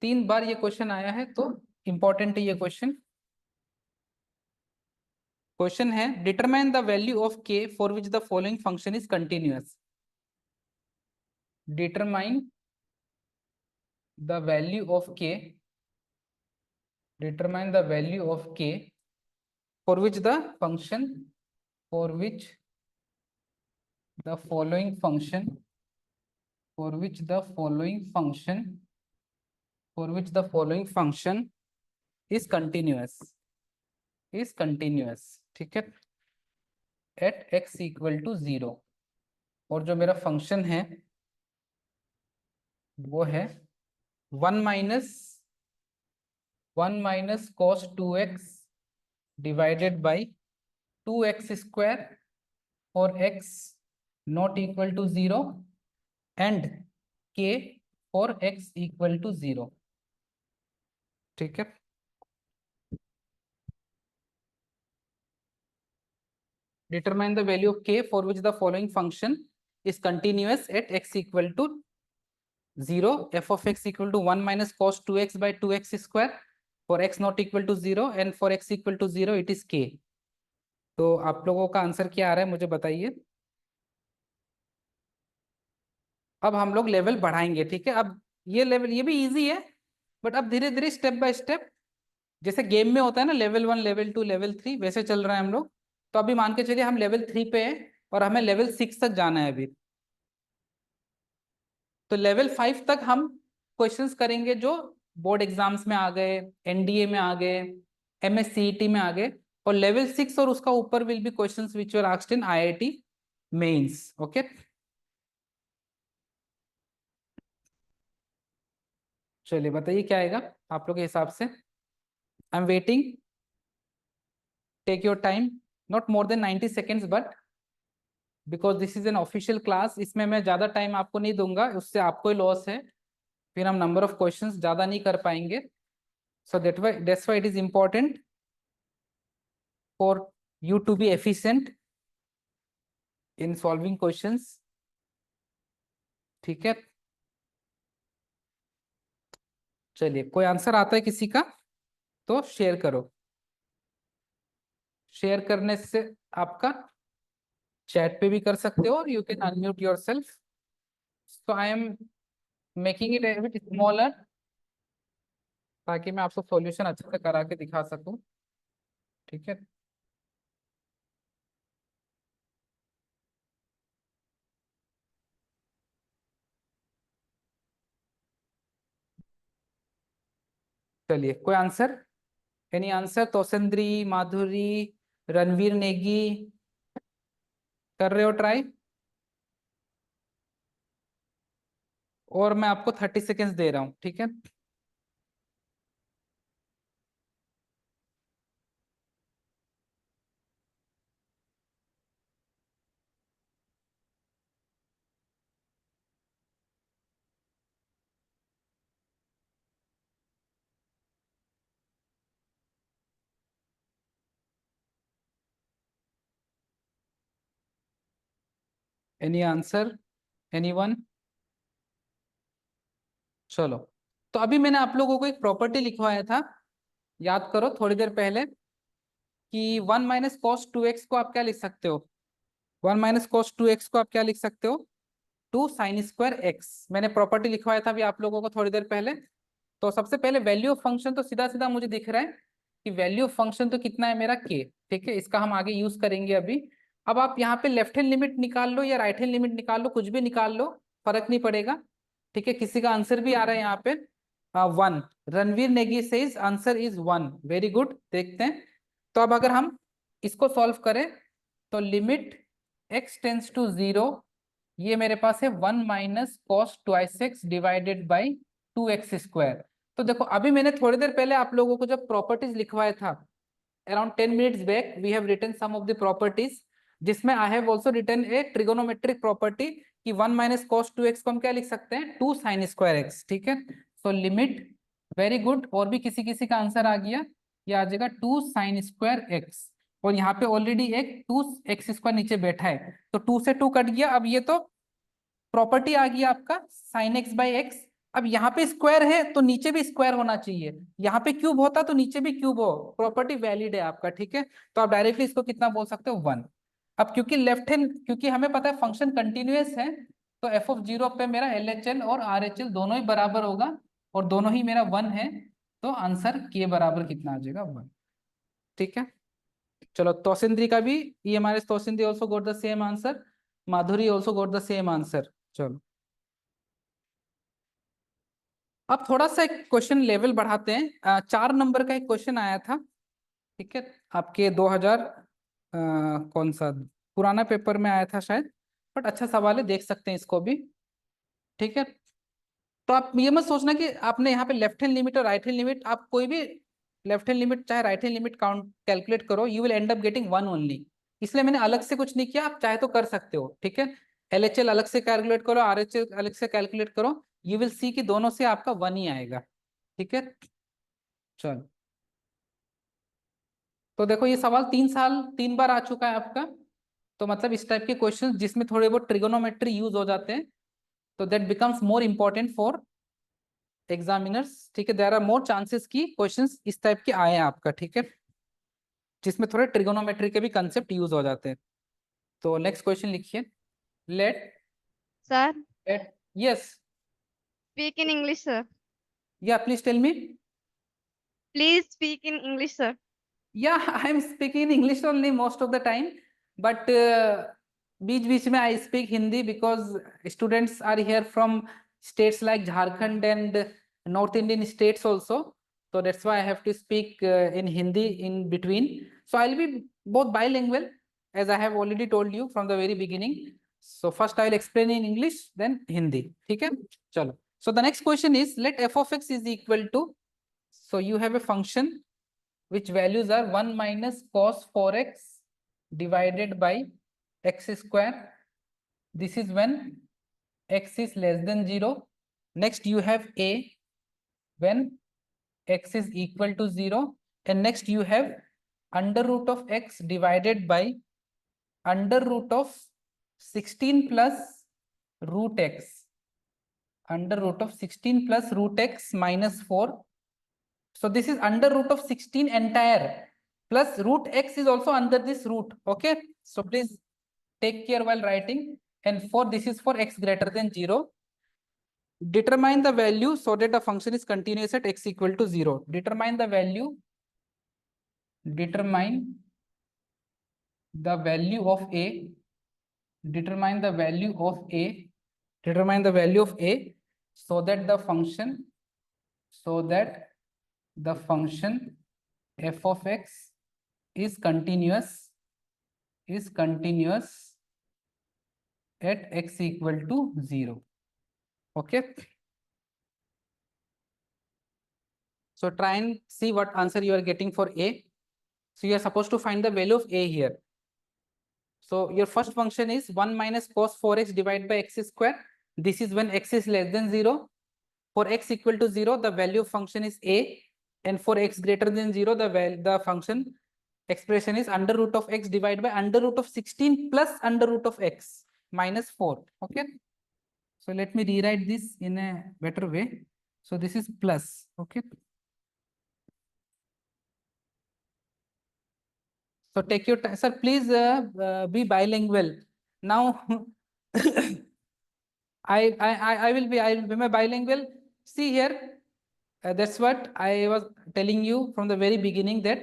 3 बार ये क्वेश्चन आया है, तो इंपॉर्टेंट है ये क्वेश्चन. क्वेश्चन है determine the value of k for which the following function is continuous. Determine the value of k, determine the value of k for which the function, for which the following function, for which the following function, for which the following function is continuous, is continuous. ठीक है, at x equal to 0. और जो मेरा function है वो है 1 minus cos 2x divided by 2x square for x not equal to 0 and k for x equal to 0. ठीक है. Determine the value of k for which the following function is continuous at x equal to 0. F of x equal to 1 minus cos 2x by 2x square for x not equal to 0 and for x equal to 0 it is k. तो आप लोगों का answer क्या आ रहा है मुझे बताइए. अब हम लोग लेवल बढ़ाएंगे, ठीक है. अब ये लेवल ये भी इजी है, बट अब धीरे धीरे स्टेप बाय स्टेप, जैसे गेम में होता है ना लेवल 1 लेवल 2 लेवल 3, वैसे चल रहा है हम लोग. तो अभी मान के चलिए हम लेवल 3 पे हैं और हमें लेवल 6 तक जाना है अभी. तो लेवल 5 तक हम क्वेश्चंस करेंगे जो बोर्ड एग्जाम्स में आ गए, एनडीए में आ गए, एमएससीईटी में आ गए. और लेवल 6 और उसका ऊपर will be questions which were asked in IIT mains. Okay, चलिए बताइए क्या आएगा आप लोग के हिसाब से. I am waiting, take your time, not more than 90 seconds, but because this is an official class, इसमें मैं ज्यादा टाइम आपको नहीं दूंगा, उससे आपको ही लॉस है. फिर हम नंबर ऑफ क्वेश्चंस ज्यादा नहीं कर पाएंगे. So that's why it is important for you to be efficient in solving questions. ठीक है, चलिए कोई आंसर आता है किसी का तो शेयर करो. शेयर करने से आपका चैट पे भी कर सकते हो और you can unmute yourself. So I am making it A bit smaller ताकि मैं आपको सॉल्यूशन अच्छे से करा के दिखा सकूं. ठीक है, चलिए कोई आंसर, एनी आंसर. तोसेंद्री, माधुरी, रणवीर नेगी, कर रहे हो ट्राई? और मैं आपको 30 सेकेंड्स दे रहा हूँ, ठीक है. Any answer, anyone? चलो, तो अभी मैंने आप लोगों को एक प्रॉपर्टी लिखवाया था, याद करो थोड़ी देर पहले, कि 1 - cos 2x को आप क्या लिख सकते हो. 1 - cos 2x को आप क्या लिख सकते हो, 2 sin² x. मैंने प्रॉपर्टी लिखवाया था अभी आप लोगों को थोड़ी देर पहले. तो सबसे पहले वैल्यू ऑफ फंक्शन तो सीधा सीधा मुझे दिख रहा है कि वैल्यू ऑफ फंक्शन तो कितना है मेरा k. ठीक है, इसका हम आगे यूज करेंगे अभी. अब आप यहाँ पे लेफ्ट हैंड लिमिट निकाल लो या राइट हैंड लिमिट निकाल लो, कुछ भी निकाल लो, फर्क नहीं पड़ेगा. ठीक है, किसी का आंसर भी आ रहा है यहाँ पे 1. Ranveer Negi says answer is 1. Very good, देखते हैं. तो अब अगर हम इसको सॉल्व करें तो लिमिट x टेंस टू 0, ये मेरे पास है 1 - cos 2x divided by 2x². तो देखो अभी मैंने थोड़ी देर पहले आप लोगों को जब प्रॉपर्टीज लिखवाया था, around 10 minutes back, we have written some of the properties, जिसमें I have also written a trigonometric property कि 1 - cos 2x को हम क्या लिख सकते हैं, 2 sin²x. ठीक है, सो लिमिट, वेरी गुड. और भी किसी किसी का आंसर आ गया, ये आ जाएगा 2 sin²x. और यहाँ पे ऑलरेडी एक 2x² नीचे बैठा है, तो 2 से 2 कट गया. अब ये तो प्रॉपर्टी आ गया आपका sin x/x. अब यहाँ पे स्क्वायर है तो नीचे भी स्क्वायर होना चाहिए, यहाँ पे क्यूब होता तो नीचे भी क्यूब हो. प्रॉपर्टी वैलिड है आपका, ठीक है. तो आप डायरेक्टली इसको कितना बोल सकते हो, 1. अब क्योंकि लेफ्ट हैंड, क्योंकि हमें पता है फंक्शन कंटिन्यूअस है, तो f(0) पे मेरा LHL और RHL दोनों ही बराबर होगा, और दोनों ही मेरा 1 है. तो आंसर के बराबर कितना आ जाएगा, 1. ठीक है, चलो तोसिंद्री का भी, ये हमारे तोसिंद्री also got the same answer, Madhuri also got the same answer. चलो, अब थोड़ा सा एक क्वेश्चन लेवल बढ़ाते हैं. 4 नंबर का एक क्वेश्चन आया था, ठीक है, आपके 2000 कौन सा पुराना पेपर में आया था शायद, बट अच्छा सवाल है, देख सकते हैं इसको भी. ठीक है, तो आप ये मत सोचना कि आपने यहाँ पे लेफ्ट हैंड लिमिट और राइट हैंड लिमिट, आप कोई भी लेफ्ट हैंड लिमिट चाहे right hand limit count calculate करो, you will end up getting 1 only. इसलिए मैंने अलग से कुछ नहीं किया, आप चाहे तो कर सकते हो. ठीक है, LHL अलग से कैलकुलेट करो, RHL अलग से कैलकुलेट करो, यू विल सी कि दोनों से आपका 1 ही आएगा. ठीक है, चलो, तो देखो ये सवाल 3 साल 3 बार आ चुका है आपका. तो मतलब इस टाइप के क्वेश्चंस जिसमें थोड़े बहुत ट्रिगोनोमेट्री यूज हो जाते हैं, तो that becomes more important for examiners. ठीक है, देयर आर मोर चांसेस की क्वेश्चंस इस टाइप के आए हैं आपका। ठीक है, जिसमें थोड़े ट्रिगोनोमेट्री के भी कंसेप्ट यूज हो जाते हैं। तो नेक्स्ट क्वेश्चन लिखिए। Let Sir, let yes, speak in English, sir. या please tell me. Please speak in English, sir. Yeah, I'm speaking in English only most of the time, but बीच बीच में I speak Hindi because students are here from states like Jharkhand and North Indian states also. So that's why I have to speak in Hindi in between. So I'll be both bilingual, as I have already told you from the very beginning. So first I'll explain in English, then Hindi. ठीक है, चलो. So the next question is, let f of x is equal to, so you have a function which values are 1 minus cos 4x divided by x square. This is when x is less than 0. Next you have a when x is equal to 0, and next you have under root of x divided by under root of 16 plus root x, under root of 16 plus root x minus 4. So this is under root of 16 entire, plus root x is also under this root. Okay, so please take care while writing. And for this is for x greater than 0. Determine the value so that the function is continuous at x equal to 0. Determine the value of a, determine the value of a, determine the value of a so that the function, f of x is continuous at x equal to 0. Okay, so try and see what answer you are getting for a. So you are supposed to find the value of a here. So your first function is 1 minus cos 4x divided by x square. This is when x is less than 0. For x equal to 0, the value of function is a, and for x greater than 0, the function expression is under root of x divided by under root of 16 plus under root of x minus 4. Okay, so let me rewrite this in a better way. So this is plus. Okay, so take your time, sir. Please be bilingual now. I will be my bilingual. See here, that's what I was telling you from the very beginning, that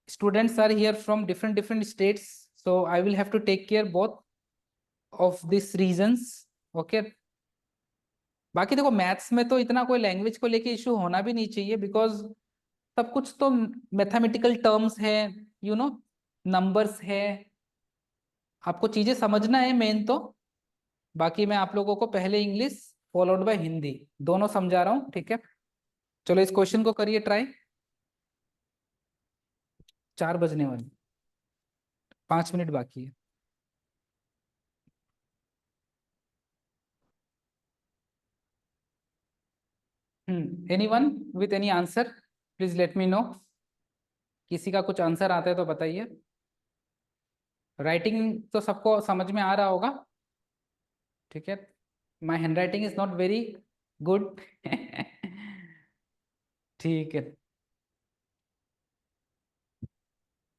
students are here from different states. So I will have to take care both of these reasons. Okay. बाकी देखो maths में तो इतना कोई language को लेके issue होना भी नहीं चाहिए, बिकॉज सब कुछ तो मैथमेटिकल टर्म्स है, यू नो, नंबर्स है, आपको चीजें समझना है मेन तो। बाकी मैं आप लोगों को पहले इंग्लिश फॉलोड बाय हिंदी दोनों समझा रहा हूँ। ठीक है, चलो इस क्वेश्चन को करिए ट्राई। 4 बजने वाले, 5 मिनट बाकी है। Anyone with any answer, please let me know. किसी का कुछ आंसर आता है तो बताइए। राइटिंग तो सबको समझ में आ रहा होगा। ठीक है, my hand writing is not very good. ठीक है,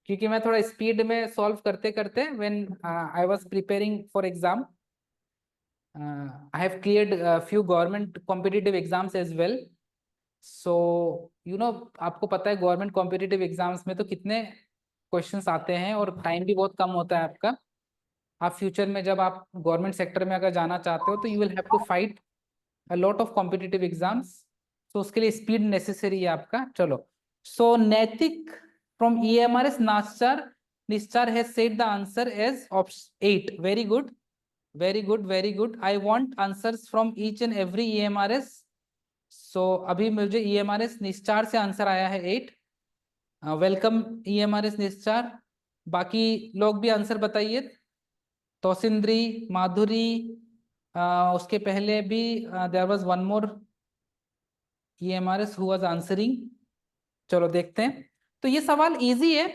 क्योंकि मैं थोड़ा स्पीड में सॉल्व करते करते when I was preparing for exam, I have cleared few government competitive exams as well. So you know, आपको पता है गवर्नमेंट कॉम्पिटिटिव एग्जाम्स में तो कितने क्वेश्चंस आते हैं और टाइम भी बहुत कम होता है आपका। आप फ्यूचर में जब आप गवर्नमेंट सेक्टर में अगर जाना चाहते हो तो you will have to fight a lot of competitive exams. तो उसके लिए स्पीड नेसेसरी है आपका। चलो, सो नैतिक फ्रॉम EMRS निश्चर has said the answer as option 8। Very good, very good, very good. I want answers from each and every EMRS। सो अभी मुझे EMRS निश्चर से आंसर आया है 8। वेलकम EMRS निश्चर। बाकी लोग भी आंसर बताइए। तोसिंद्री, माधुरी, उसके पहले भी there was one more EMRS who was answering. चलो देखते हैं। तो ये सवाल इजी है,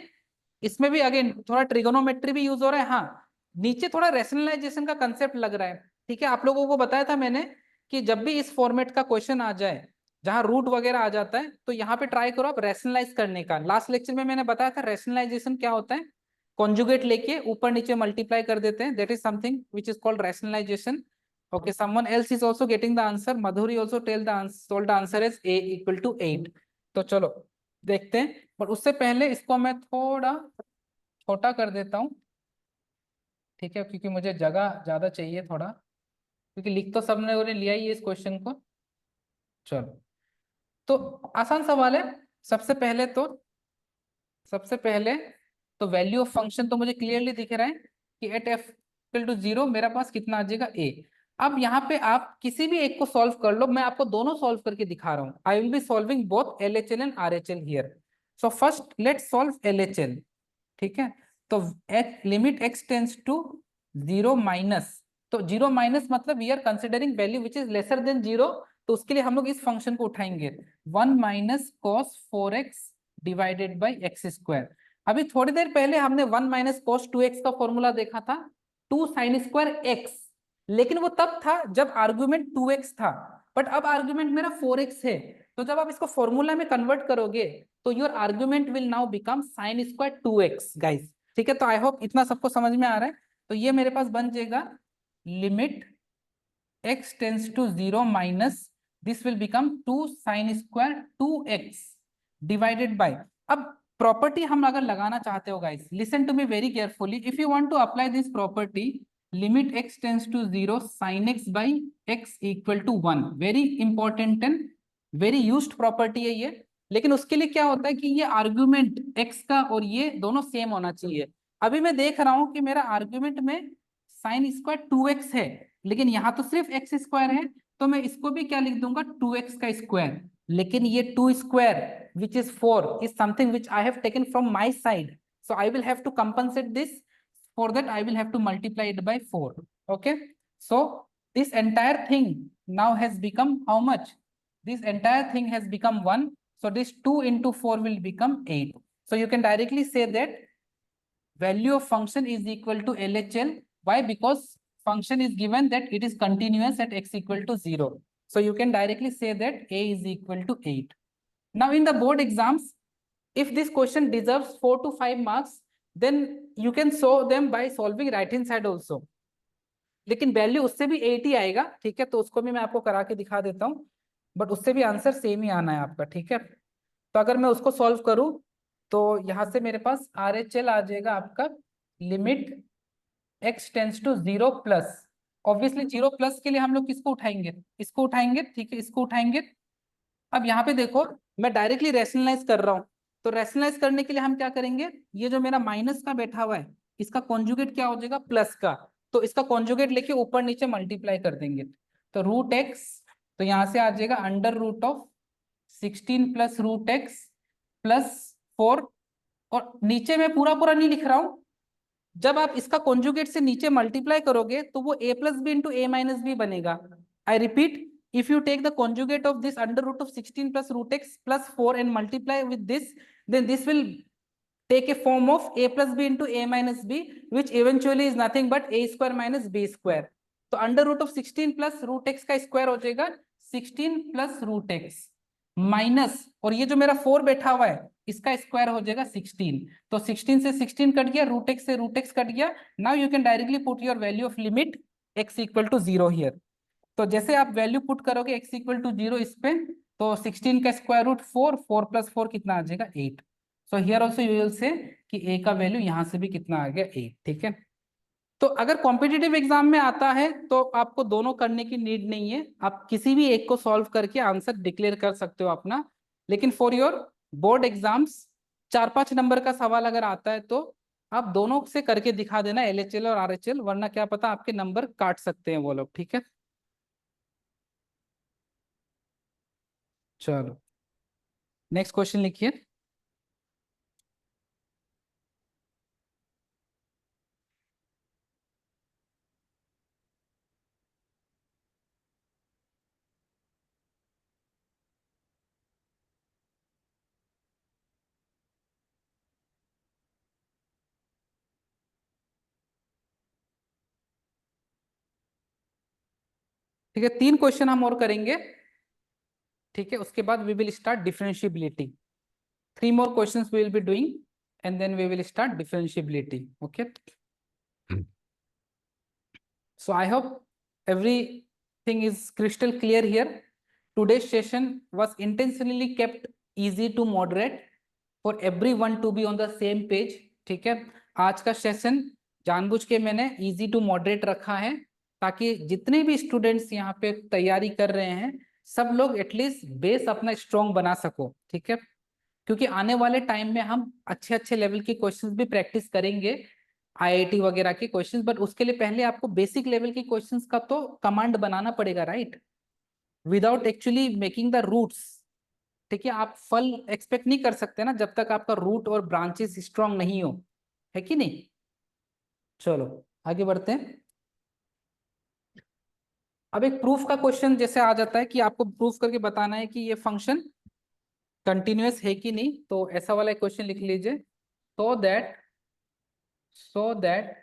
इसमें भी अगेन थोड़ा ट्रिगोनोमेट्री भी यूज हो रहा है। हाँ, नीचे थोड़ा रैशनलाइजेशन का कंसेप्ट लग रहा है, ठीक है। आप लोगों को बताया था मैंने कि जब भी इस फॉर्मेट का क्वेश्चन आ जाए जहां रूट वगैरह आ जाता है, तो यहाँ पे ट्राई करो आप रैशनलाइज करने का। लास्ट लेक्चर में मैंने बताया था रैशनलाइजेशन क्या होता है, कॉन्जुगेट लेके ऊपर नीचे मल्टीप्लाई कर देते हैं, that is something which is called rationalisation. Okay, someone else is also getting the answer. Madhuri also told the answer is a equal to 8. तो चलो देखते हैं, पर उससे पहले इसको मैं थोड़ा छोटा कर देता हूँ, ठीक है, क्योंकि मुझे जगह ज्यादा चाहिए थोड़ा, क्योंकि लिख तो सबने उन्हें लिया ही है इस क्वेश्चन को। चलो, तो आसान सवाल है। सबसे पहले तो सबसे पहले तो वैल्यू ऑफ फंक्शन तो मुझे क्लियरली दिख रहा है कि एट एफ इक्वल टू 0 मेरा पास कितना आ जाएगा, ए। अब यहाँ पे आप किसी भी एक को सॉल्व कर लो, मैं आपको दोनों सॉल्व करके दिखा रहा हूँ। I will be solving both L H L and R H L here. So first let's solve L H L, ठीक है। तो limit x tends to 0 minus, तो 0 माइनस मतलब we are considering value which is lesser than 0, तो उसके लिए हम लोग इस फंक्शन को उठाएंगे 1 minus cos 4x divided by x square. अभी थोड़ी देर पहले हमने 1 माइनस कॉस 2x का फॉर्मूला देखा था, 2 साइन स्क्वायर एक्स, लेकिन वो तब था जब आर्गुमेंट 2x था, बट अब आर्गुमेंट मेरा 4x है। तो जब आप इसको फॉर्मूला में कन्वर्ट करोगे तो your argument will now become sign square 2x guys, ठीक है। तो आई होप इतना सबको समझ में आ रहा है। तो ये मेरे पास बन जाएगा limit x tends to 0 minus this will become 2 sine square 2x divided by. अब प्रॉपर्टी हम अगर लगाना चाहते हो guys, listen to me very carefully, if you want to apply this property limit x tends to 0 sin x by x equal to 1, very important and very used property है ये। लेकिन उसके लिए क्या होता है कि ये आर्ग्यूमेंट x का और ये दोनों सेम होना चाहिए। अभी मैं देख रहा हूं कि मेरा आर्ग्यूमेंट में साइन स्क्वायर 2x है, लेकिन यहाँ तो सिर्फ एक्स स्क्वायर है, तो मैं इसको भी क्या लिख दूंगा 2x का स्क्वायर। लेकिन ये 2 square which is 4 is something which I have taken from my side, so I will have to compensate this. For that I will have to multiply it by 4. Okay, so this entire thing now has become how much? This entire thing has become 1, so this 2 into 4 will become 8. So you can directly say that value of function is equal to LHL. Why? Because function is given that it is continuous at x equal to 0. So you can directly say that a is equal to 8. Now in the board exams, if this question deserves 4 to 5 marks, then you can show them by solving right hand side also. लेकिन value उससे भी 8 ही आएगा, ठीक है। तो उसको भी मैं आपको करा के दिखा देता हूँ, बट उससे भी आंसर सेम ही आना है आपका, ठीक है। तो अगर मैं उसको सॉल्व करूं तो यहाँ से मेरे पास आर एच एल आ जाएगा आपका limit x tends to 0 plus, obviously 0 plus के लिए हम लोग किसको उठाएंगे, इसको उठाएंगे, ठीक है, इसको उठाएंगे। अब यहाँ पे देखो मैं डायरेक्टली रैशनलाइज कर रहा हूँ, तो रैशनलाइज करने के लिए हम क्या करेंगे, ये जो मेरा माइनस का बैठा हुआ है इसका कॉन्जुगेट क्या हो जाएगा प्लस का, तो इसका कॉन्जुगेट लेके ऊपर नीचे मल्टीप्लाई कर देंगे। तो रूट एक्स, तो यहाँ से आ जाएगा under root of 16 plus root x plus 4, और नीचे में पूरा पूरा नहीं लिख रहा हूं, जब आप इसका कॉन्जुगेट से नीचे मल्टीप्लाई करोगे तो वो a plus b into a minus b बनेगा। I repeat, if you take the conjugate of this under root of 16 plus root x plus 4 and multiply with this, then this will take a form of a plus b into a minus b, which eventually is nothing but a square minus b square. तो under root of 16 plus root x का square हो जाएगा 16 plus root x minus, और ये जो मेरा 4 बैठा हुआ है इसका स्क्वायर हो जाएगा 16, तो 16 से 16 कट गया, रूट एक्स से रूट एक्स कट गया। Now you can directly put your value of limit x equal to 0 here. तो जैसे आप वैल्यू पुट करोगे x इक्वल टू 0 इस पे, तो 16 का स्क्वायर रूट 4, 4 प्लस 4 कितना आ जाएगा 8। So here also you will say कि a का वैल्यू यहाँ से भी कितना आ गया 8, ठीक है। तो अगर कॉम्पिटिटिव एग्जाम में आता है तो आपको दोनों करने की नीड नहीं है, आप किसी भी एक को सॉल्व करके आंसर डिक्लेयर कर सकते हो अपना। लेकिन for your board exams 4-5 number का सवाल अगर आता है तो आप दोनों से करके दिखा देना एलएचएल और आरएचएल, वरना क्या पता आपके नंबर काट सकते हैं वो लोग, ठीक है। चलो नेक्स्ट क्वेश्चन लिखिए। ठीक है, 3 क्वेश्चन हम और करेंगे, ठीक है, उसके बाद we will start differentiability. 3 more questions we will be doing and then we will start differentiability. Okay, so I hope everything is crystal clear here. Today's session was intentionally kept easy to moderate for everyone to be on the same page. ठीक है, आज का session जानबूझ के मैंने easy to moderate रखा है ताकि जितने भी स्टूडेंट्स यहाँ पे तैयारी कर रहे हैं सब लोग एटलीस्ट बेस अपना स्ट्रॉन्ग बना सको। ठीक है, क्योंकि आने वाले टाइम में हम अच्छे अच्छे लेवल के क्वेश्चंस भी प्रैक्टिस करेंगे, आईआईटी वगैरह के क्वेश्चंस, बट उसके लिए पहले आपको बेसिक लेवल के क्वेश्चंस का तो कमांड बनाना पड़ेगा, right, without actually making the roots. ठीक है, आप फल एक्सपेक्ट नहीं कर सकते ना जब तक आपका रूट और ब्रांचेस स्ट्रांग नहीं हो, है कि नहीं। चलो आगे बढ़ते हैं। अब एक प्रूफ का क्वेश्चन जैसे आ जाता है कि आपको प्रूफ करके बताना है कि ये फंक्शन कंटिन्यूअस है कि नहीं, तो ऐसा वाला एक क्वेश्चन लिख लीजिए। so that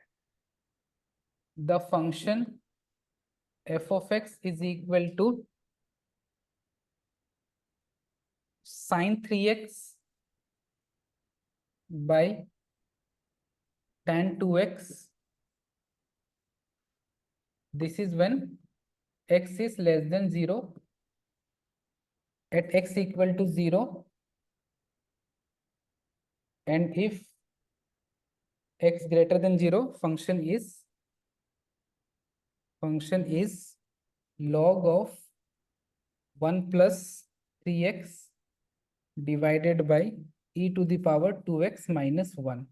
the function f of x is equal to sin 3x by tan 2x. This is when x is less than 0, at x equal to 0, and if x greater than 0, function is log of 1 plus 3x divided by e to the power 2x minus 1,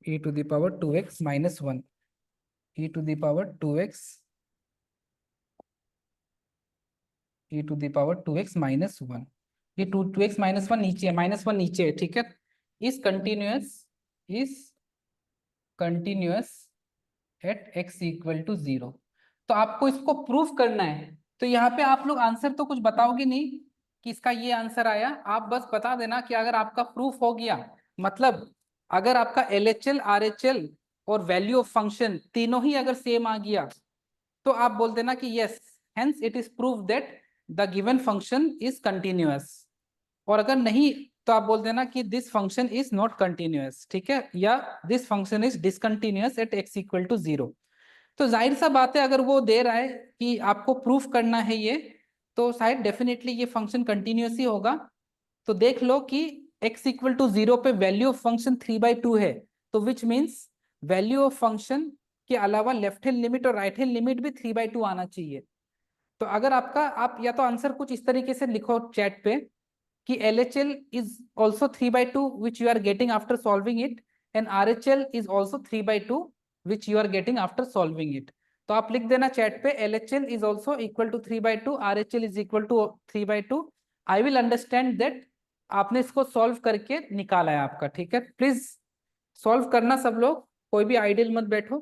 e to the power 2x minus 1, e to the power 2x, e to the power 2x minus 1। ये 2x minus 1 नीचे है, -1 नीचे है, ठीक है। इस continuous at x equal to 0। तो आपको इसको प्रूफ करना है, तो यहाँ पे आप लोग आंसर तो कुछ बताओगे नहीं कि इसका ये आंसर आया, आप बस बता देना कि अगर आपका प्रूफ हो गया, मतलब अगर आपका LHL RHL और वैल्यू ऑफ फंक्शन तीनों ही अगर सेम आ गया तो आप बोल देना कि yes, hence it is proof that the given function is continuous. और अगर नहीं तो आप बोल देना कि this function is not continuous, ठीक है, या this function is discontinuous at x equal to 0। तो जाहिर सा बात है अगर वो दे रहा है कि आपको प्रूफ करना है ये, तो शायद डेफिनेटली ये फंक्शन कंटिन्यूअस ही होगा। तो देख लो कि x इक्वल टू 0 पे वैल्यू ऑफ फंक्शन 3/2 है, तो which means value of function के अलावा लेफ्ट हैंड लिमिट और राइट हैंड लिमिट भी 3/2 आना चाहिए। तो अगर आपका, आप या तो आंसर कुछ इस तरीके से लिखो चैट पे कि LHL is also 3/2 which you are getting after solving it, and RHL is also 3/2 which you are getting after solving it। तो आप लिख देना चैट पे LHL is also equal to 3/2, RHL is equal to 3/2। I will understand that आपने इसको solve करके निकाला है आपका, ठीक है। प्लीज सॉल्व करना सब लोग, कोई भी आइडियल मत बैठो।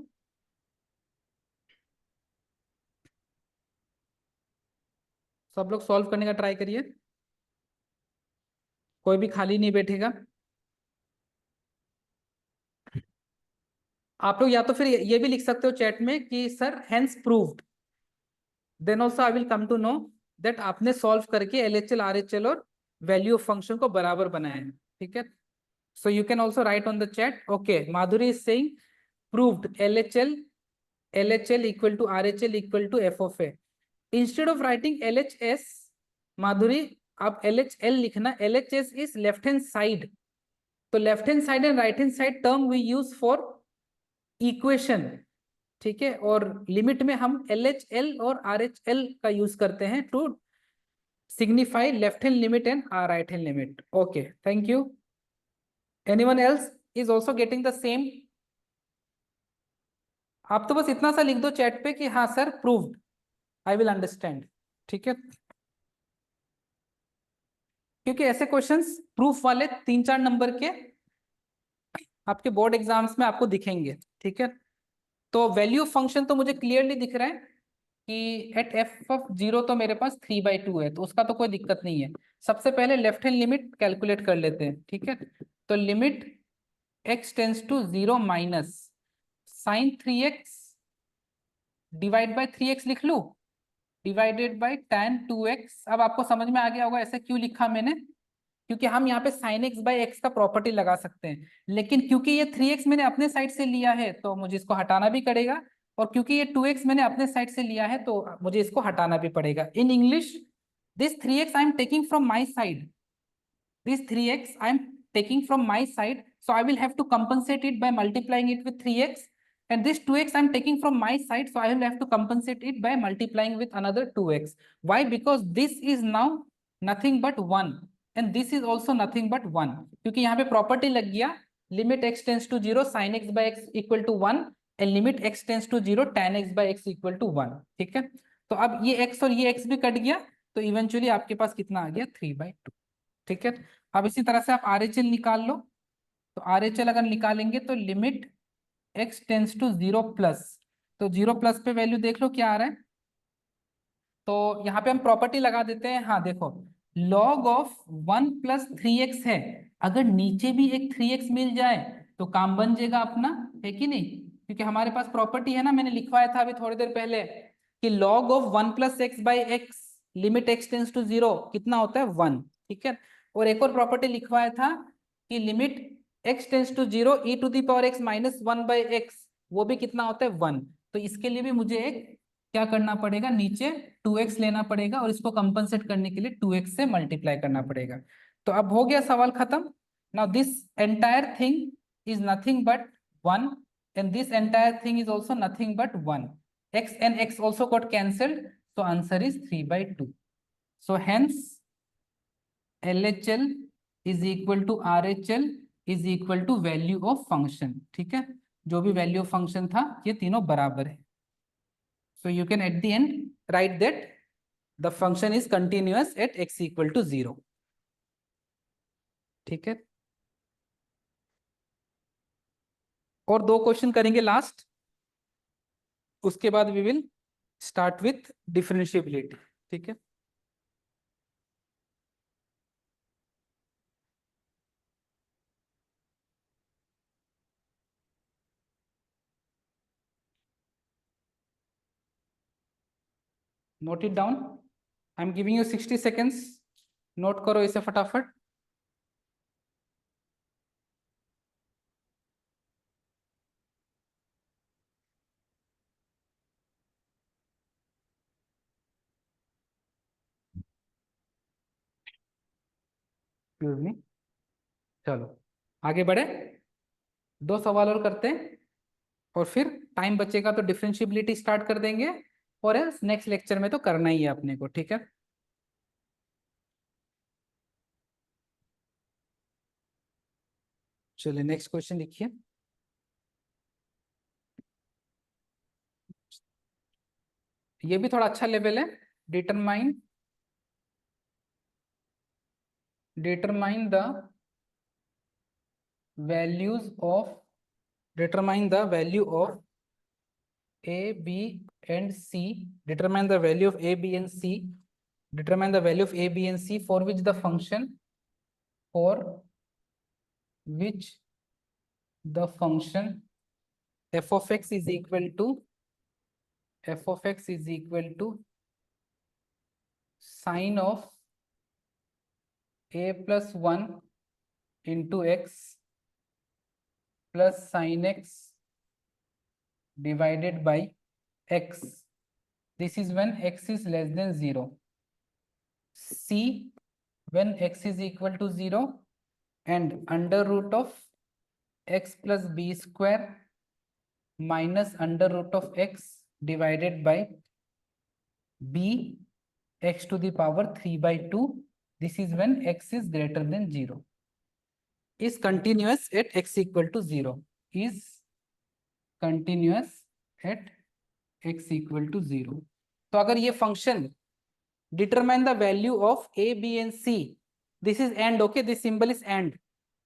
सब लोग सॉल्व करने का ट्राई करिए, कोई भी खाली नहीं बैठेगा। आप लोग या तो फिर ये भी लिख सकते हो चैट में कि sir hence proved, then also I will come to know that आपने सॉल्व करके LHL RHL और वैल्यू ऑफ फंक्शन को बराबर बनाया है, ठीक है। So you can also write on the chat. Okay, Madhuri is saying proved LHL equal to RHL equal to f of a। Instead of writing LHS, Madhuri आप LHL लिखना। LHS is left hand side, तो left hand side and right hand side term we use for equation, ठीक है, और limit में हम LHL और RHL का यूज करते हैं to signify left hand limit and right hand limit. Okay, thank you. Anyone else is also getting the same? आप तो बस इतना सा लिख दो चैट पे कि हाँ sir proved, I will understand, ठीक है। क्योंकि ऐसे क्वेश्चंस प्रूफ वाले 3-4 नंबर के आपके बोर्ड एग्जाम्स में आपको दिखेंगे, ठीक है। तो वैल्यू ऑफ फंक्शन तो मुझे क्लियरली दिख रहा है कि एट f ऑफ 0 तो मेरे पास 3/2 है, तो उसका तो कोई दिक्कत नहीं है। सबसे पहले लेफ्ट हैंड लिमिट कैलकुलेट कर लेते हैं, ठीक है। तो limit x tends to 0 minus sine 3x divide by 3x लिख लूं, डिवाइडेड बाय tan 2x। अब आपको समझ में आ गया होगा ऐसे क्यों लिखा मैंने, क्योंकि हम यहाँ पे sin x बाई एक्स का प्रॉपर्टी लगा सकते हैं, लेकिन क्योंकि ये 3x मैंने अपने साइड से लिया है तो मुझे इसको हटाना भी पड़ेगा, और क्योंकि ये 2x मैंने अपने साइड से लिया है तो मुझे इसको हटाना भी पड़ेगा। In English, this 3x I am taking from my side, this 3x I am taking from my side, so I will have to compensate it by multiplying it with 3x, and this 2x I am taking from my side, so I will have to compensate it by multiplying with another 2x. Why? Because this is now nothing but 1 and this is also nothing but 1, क्योंकि यहाँ पे property लग गया limit x tends to 0 sin x by x equal to 1 and limit x tends to 0 tan x by x equal to 1। ठीक है, तो अब ये x और ये x भी कट गया, तो इवेंचुअली आपके पास कितना आ गया 3/2। ठीक है, अब इसी तरह से आप RHL निकाल लो, तो RHL अगर निकालेंगे तो limit x tends to 0 plus, तो 0 प्लस पे वैल्यू देख लो क्या आ रहा है, तो यहाँ पे हम प्रॉपर्टी लगा देते हैं। हाँ देखो, log ऑफ 1 प्लस 3x है, अगर नीचे भी एक 3x मिल जाए तो काम बन जाएगा अपना, है कि नहीं, क्योंकि हमारे पास प्रॉपर्टी है ना, मैंने लिखवाया था अभी थोड़ी देर पहले कि log of 1 plus x by x limit x tends to 0 कितना होता है 1। ठीक है, और एक और प्रॉपर्टी लिखवाया था कि limit x tends to 0 e to the power x minus 1 by x, वो भी कितना होता है 1। तो इसके लिए भी मुझे एक क्या करना पड़ेगा, नीचे 2x लेना पड़ेगा और इसको कंपनसेट करने के लिए 2x से मल्टीप्लाई करना पड़ेगा। तो अब हो गया सवाल खत्म। Now this entire thing is nothing but 1 and this entire thing is also nothing but 1, x and x also got cancelled, so answer is 3/2। so hence LHL is equal to RHL is equal to value of function। ठीक है, जो भी value of function था ये तीनों बराबर है। So you can at the end write that the function is continuous at x equal to 0। ठीक है, और दो क्वेश्चन करेंगे लास्ट, उसके बाद we will start with differentiability. ठीक है, note it down, I am giving you 60 seconds, note करो इसे फटाफट। एक्सक्यूज मी, चलो आगे बढ़े, दो सवाल और करते हैं और फिर टाइम बचेगा तो डिफरेंशिएबिलिटी स्टार्ट कर देंगे, और नेक्स्ट लेक्चर में तो करना ही है अपने को। ठीक है, चलिए नेक्स्ट क्वेश्चन लिखिए। ये भी थोड़ा अच्छा लेवल है। Determine the values of determine the value of a, b and c, determine the value of a, b and c, determine the value of a, b and c for which the function f of x is equal to sine of a plus 1 into x plus sin x divided by x, this is when x is less than 0, c when x is equal to 0, and under root of x plus b square minus under root of x divided by b x to the power 3/2, this is when x is greater than 0, is continuous at x equal to 0, is continuous at x equal to 0। तो अगर ये function determine the value of a, b and c, this is and, okay, this symbol is and,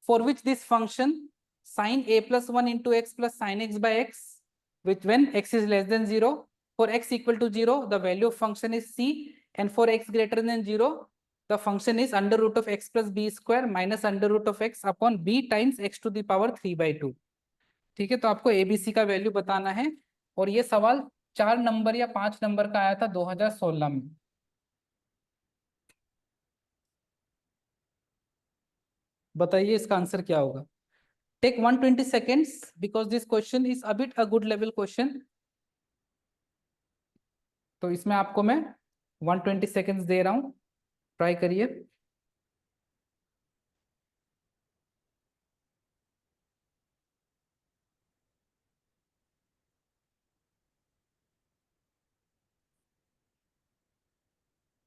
for which this function sin a plus 1 into x plus sin x by x, which when x is less than 0, for x equal to 0 the value of function is c, and for x greater than 0 the function is under root of x plus b square minus under root of x upon b times x to the power 3/2। ठीक है, तो आपको abc का value बताना है, और ये सवाल 4 नंबर या 5 नंबर का आया था 2016 में। बताइए इसका आंसर क्या होगा। Take 120 seconds because this question is a bit a good level question. तो इसमें आपको मैं 120 सेकेंड्स दे रहा हूं, ट्राई करिए।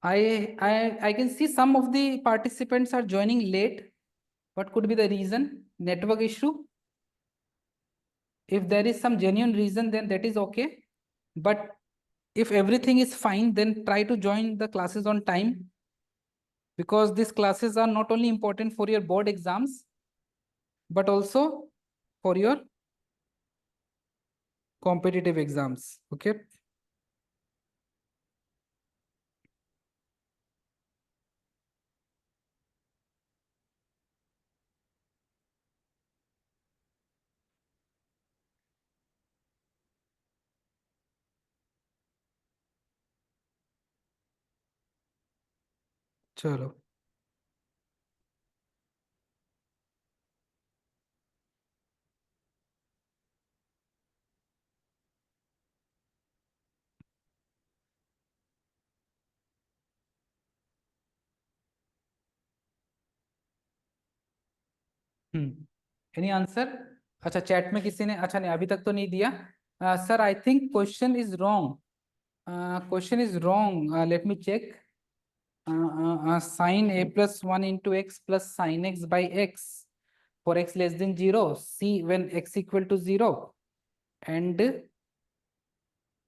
I can see some of the participants are joining late. What could be the reason? Network issue. If there is some genuine reason, then that is okay. But if everything is fine, then try to join the classes on time, because these classes are not only important for your board exams, but also for your competitive exams. Okay. चलो। Any answer? अच्छा, chat में किसी ने, अच्छा नहीं अभी तक तो नहीं दिया। Sir I think question is wrong. Question is wrong, let me check. sin a plus 1 into x plus sin x by x for x less than 0, c when x equal to 0, and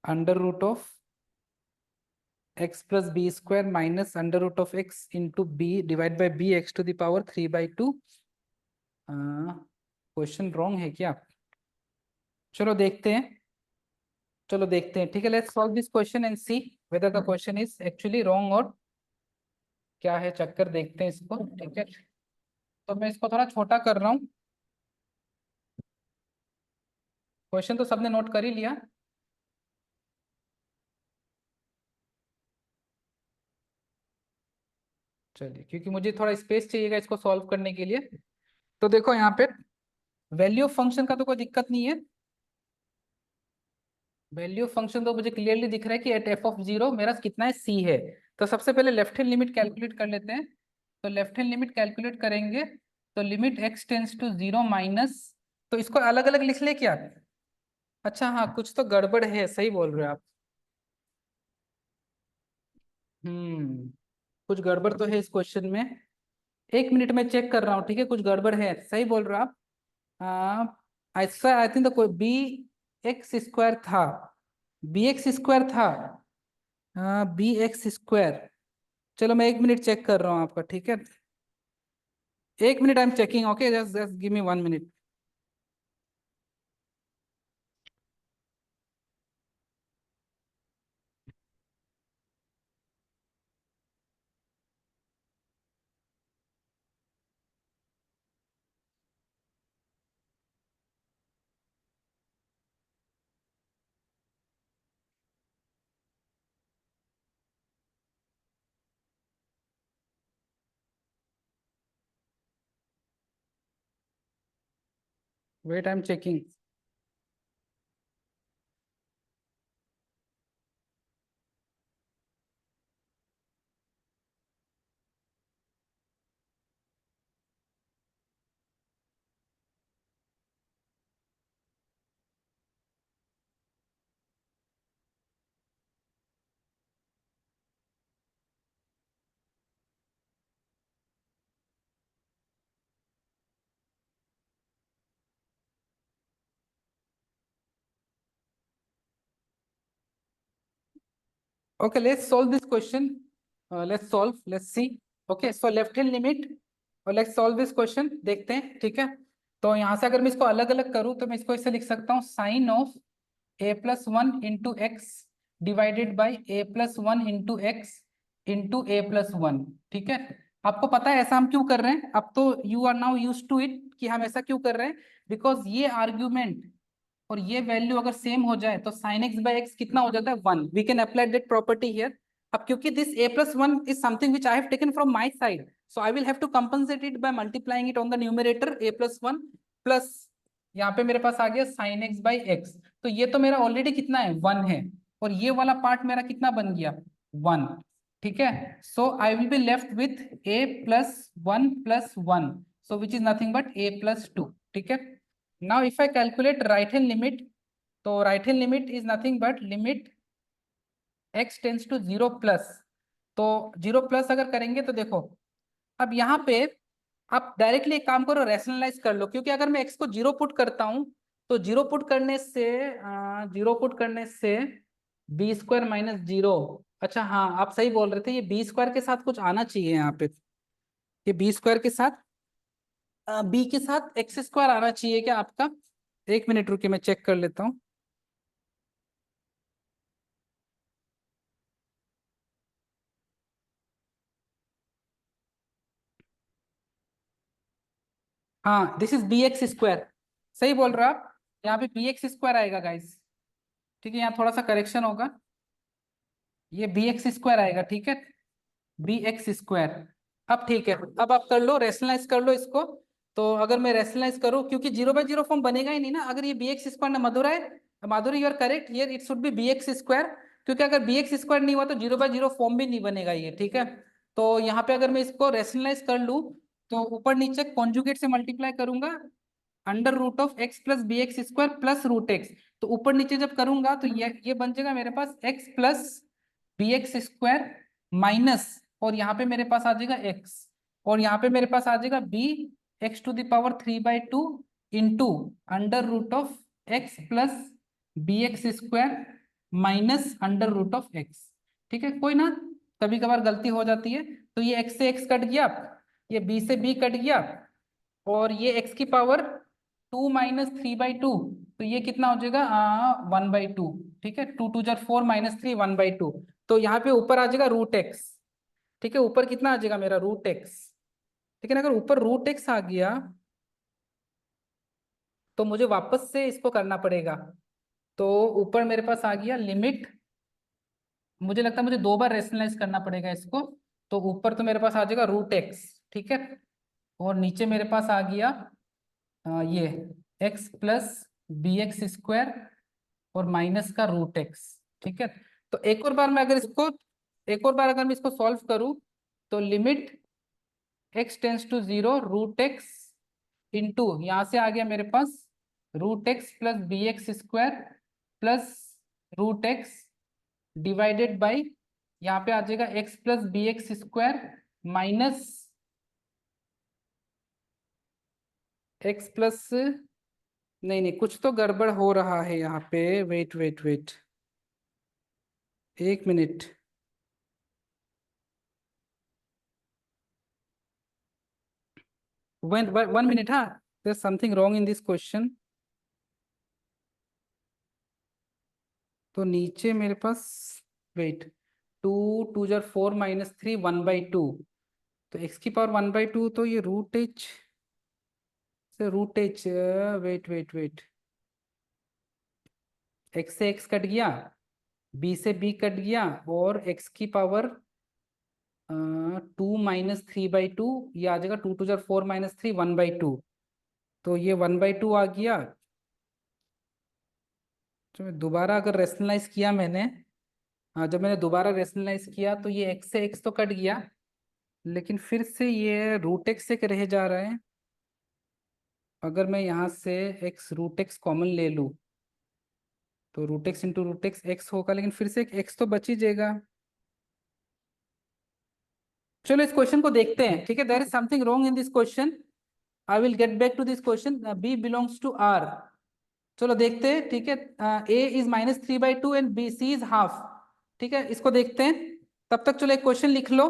under root of x plus b square minus under root of x into b divided by b x to the power 3 by 2। Question wrong है क्या? चलो देखते हैं, चलो देखते हैं, ठीक है। Let's solve this question and see whether the question is actually wrong और क्या है चक्कर, देखते हैं इसको, ठीक है। तो मैं इसको थोड़ा छोटा कर रहा हूँ। क्वेश्चन तो सबने नोट कर ही लिया। चलिए, क्योंकि मुझे थोड़ा स्पेस चाहिएगा इसको सॉल्व करने के लिए। तो देखो यहाँ पे वैल्यू ऑफ फंक्शन का तो कोई दिक्कत नहीं है। वैल्यू ऑफ फंक्शन तो मुझे क्लियरली दिख रहा है कि एट एफ ऑफ 0 मेरा कितना है, सी है। तो सबसे पहले लेफ्ट हैंड लिमिट कैलकुलेट कर लेते हैं। तो लेफ्ट हैंड लिमिट कैलकुलेट करेंगे तो limit x tends to 0 minus, तो इसको अलग अलग लिख ले क्या? अच्छा हाँ, कुछ तो गड़बड़ है, सही बोल रहे हो आप। कुछ गड़बड़ तो है इस क्वेश्चन में। 1 मिनट में चेक कर रहा हूँ, ठीक है। कुछ गड़बड़ है, सही बोल रहे हो आप। ऐसा आई थिंक तो कोई बी एक्स स्क्वायर था, बी एक्स स्क्वायर था। B x square. चलो मैं 1 मिनट चेक कर रहा हूँ आपका, ठीक है। 1 minute I am checking, okay, just just give me 1 minute. Wait I am checking. Okay, let's solve this question. Let's see. Okay, so left hand limit और let's solve this question, देखते हैं, ठीक है। तो यहाँ से अगर मैं इसको अलग अलग करूँ तो मैं इसको ऐसे लिख सकता हूँ, sine of a plus 1 into x divided by a plus 1 into x into a plus 1, ठीक है। आपको पता है ऐसा हम क्यों कर रहे हैं? अब तो you are now use to it कि हम ऐसा क्यों कर रहे हैं, बिकॉज ये आर्ग्यूमेंट और ये वैल्यू अगर सेम हो जाए तो साइन एक्स बाई एक्स कितना हो जाता है 1। We can apply that property here. अब क्योंकि this a plus 1 is something which I have taken from my side, so I will have to compensate it by multiplying it on the numerator a plus 1 plus यहाँ पे मेरे पास आ गया sin x by x। तो ये तो मेरा ऑलरेडी कितना है 1 है, और ये वाला पार्ट मेरा कितना बन गया 1। ठीक है, so I will be left with a plus 1 plus 1, so which is nothing but a plus 2। ठीक है, now if I calculate right hand limit, तो right hand limit is nothing but limit x tends to 0 plus. तो 0 plus अगर करेंगे तो देखो, अब यहाँ पे आप डायरेक्टली एक काम करो, रैशनलाइज कर लो, क्योंकि अगर मैं x को 0 पुट करता हूं तो 0 पुट करने से 0 पुट करने से बी स्क्वायर माइनस 0। अच्छा हाँ, आप सही बोल रहे थे, ये बी स्क्वायर के साथ कुछ आना चाहिए यहाँ पे, ये बी स्क्वायर के साथ बी के साथ एक्स स्क्वायर आना चाहिए क्या आपका? एक मिनट रुकिए, मैं चेक कर लेता हूँ। हाँ, this is b x square, सही बोल रहे हो आप, यहाँ पे बी एक्स स्क्वायर आएगा गाइस। ठीक है, यहाँ थोड़ा सा करेक्शन होगा, ये बी एक्स स्क्वायर आएगा। ठीक है, बी एक्स स्क्वायर। अब ठीक है, अब आप कर लो, रेशनलाइज कर लो इसको। तो अगर मैं रेशनलाइज करूँ, क्योंकि 0/0 फॉर्म बनेगा ही नहीं ना अगर ये बी एक्स स्क्वायर ना मधुरा है, Madhuri you are correct here, it should be b x square, क्योंकि अगर बी एक्स स्क्वायर नहीं हुआ तो 0/0 फॉर्म भी नहीं बनेगा ये। ठीक है, तो यहाँ पे अगर मैं इसको रेशनलाइज कर लूँ तो ऊपर नीचे कॉन्जुगेट से मल्टीप्लाई करूंगा, under root of x plus b x square plus root x. तो ऊपर नीचे जब करूंगा तो ये बन जाएगा मेरे पास x plus b x square minus, और यहाँ पे मेरे पास आ जाएगा एक्स, और यहाँ पे मेरे पास आ जाएगा b x to the power 3/2 into under root of x plus b x square minus under root of x. ठीक है, कोई ना, कभी कभार गलती हो जाती है। तो ये एक्स से एक्स कट गया, ये बी से बी कट गया, और ये एक्स की पावर 2 माइनस 3/2, तो ये कितना हो जाएगा 1/2। ठीक है, 2 2 4 माइनस 3 1/2, तो यहाँ पे ऊपर आ जाएगा रूट एक्स। ठीक है, ऊपर कितना आ जाएगा मेरा रूट एक्स। ठीक है ना, अगर ऊपर रूट एक्स आ गया तो मुझे वापस से इसको करना पड़ेगा। तो ऊपर मेरे पास आ गया लिमिट, मुझे लगता है मुझे 2 बार रेशनलाइज करना पड़ेगा इसको। तो ऊपर तो मेरे पास आ जाएगा रूट एक्स। ठीक है, और नीचे मेरे पास आ गया ये x plus b x square और माइनस का रूट एक्स। ठीक है, तो एक और बार मैं अगर इसको, एक और बार अगर मैं इसको सॉल्व करूं तो limit x tends to 0 root x into यहाँ से आ गया मेरे पास root x plus b x square plus root x divided by, यहाँ पे आ जाएगा x plus b x square minus x plus, नहीं नहीं, कुछ तो गड़बड़ हो रहा है यहाँ पे, वेट वेट वेट, एक मिनट। 1 minute, हाँ, there's something wrong in this question। तो नीचे मेरे पास, वेट, 2 2 4 माइनस 3 1/2, तो x की पावर 1/2, तो ये रूट एच से root h, wait wait wait, x से x कट गया, b से b कट गया, और x की पावर 2 - 3/2, ये आ जाएगा 2 2 4 माइनस 3 1/2, तो ये 1/2 आ गया। तो दोबारा अगर रेशनलाइज किया मैंने, हाँ, जब मैंने दोबारा रेशनलाइज किया तो ये x से x तो कट गया, लेकिन फिर से ये रूट एक्स से रह जा रहा है। अगर मैं यहाँ से x रूट एक्स कॉमन ले लूँ तो root x into root x x होगा, लेकिन फिर से एक x तो बच ही जाएगा। चलो इस क्वेश्चन को देखते हैं। ठीक है, there is something wrong in this question, I will get back to this question. b belongs to r, चलो देखते हैं। ठीक है, a is -3/2 and b c is half. ठीक है, इसको देखते हैं, तब तक चलो एक क्वेश्चन लिख लो,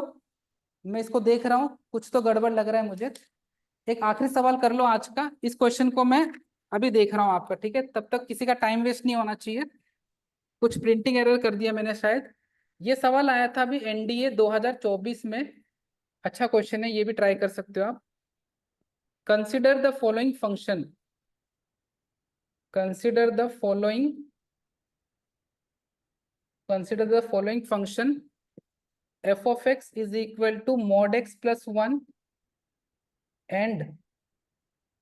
मैं इसको देख रहा हूँ, कुछ तो गड़बड़ लग रहा है मुझे। एक आखिरी सवाल कर लो आज का, इस क्वेश्चन को मैं अभी देख रहा हूँ आपका। ठीक है, तब तक किसी का टाइम वेस्ट नहीं होना चाहिए। कुछ प्रिंटिंग एरर कर दिया मैंने शायद। ये सवाल आया था अभी एनडीए 2024 में, अच्छा क्वेश्चन है, ये भी ट्राई कर सकते हो आप। Consider the following function, consider the following function. F of x is equal to mod x plus 1 and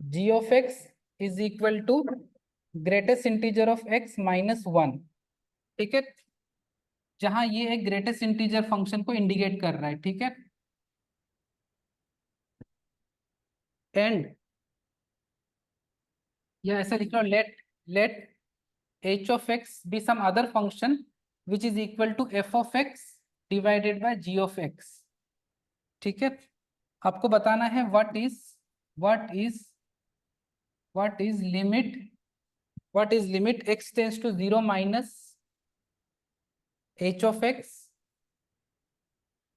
g of x is equal to greatest integer of x minus 1. ठीक है, जहां ये एक ग्रेटेस्ट इंटीजर फंक्शन को indicate कर रहा है. ठीक है, एंड या ऐसा लिख लो, late h of x be some other function which is equal to f of x divided by g of x. ठीक है, आपको बताना है what is limit x tends to 0 minus h of x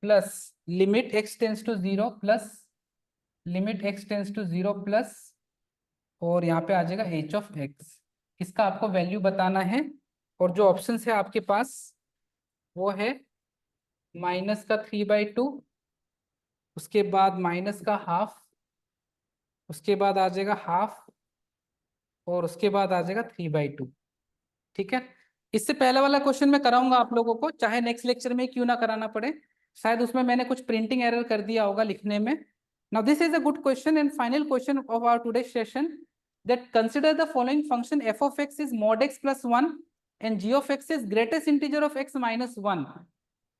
plus limit x tends to 0 plus limit x tends to 0 plus और यहाँ पे आ जाएगा h of x. इसका आपको वैल्यू बताना है और जो ऑप्शंस है आपके पास वो है माइनस का 3/2, उसके बाद माइनस का हाफ, उसके बाद आ जाएगा हाफ और उसके बाद आ जाएगा 3/2. ठीक है, इससे पहले वाला क्वेश्चन मैं कराऊंगा आप लोगों को, चाहे नेक्स्ट लेक्चर में क्यों ना कराना पड़े. शायद उसमें मैंने कुछ प्रिंटिंग एरर कर दिया होगा लिखने में. Now this is a good question and final question of our today session. That consider the following function. F of x is mod x plus 1 and g of x is greatest integer of x minus 1.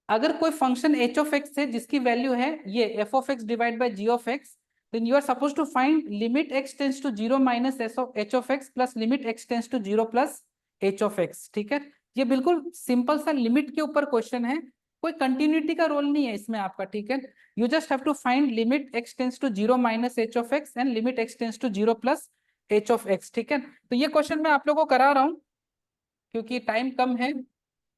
अगर कोई function h of x है जिसकी value है ये f of x divide by g of x, then you are supposed to find limit x tends to 0 minus h of x plus limit x tends to 0 plus h of x. ठीक है, ये बिल्कुल simple सा limit के ऊपर question है, कोई continuity का रोल नहीं है इसमें आपका. ठीक है, you just have to find limit x tends to 0 minus h of x and limit x tends to 0 plus h of x. ठीक है, तो ये क्वेश्चन मैं आप लोगों को करा रहा हूं क्योंकि टाइम कम है.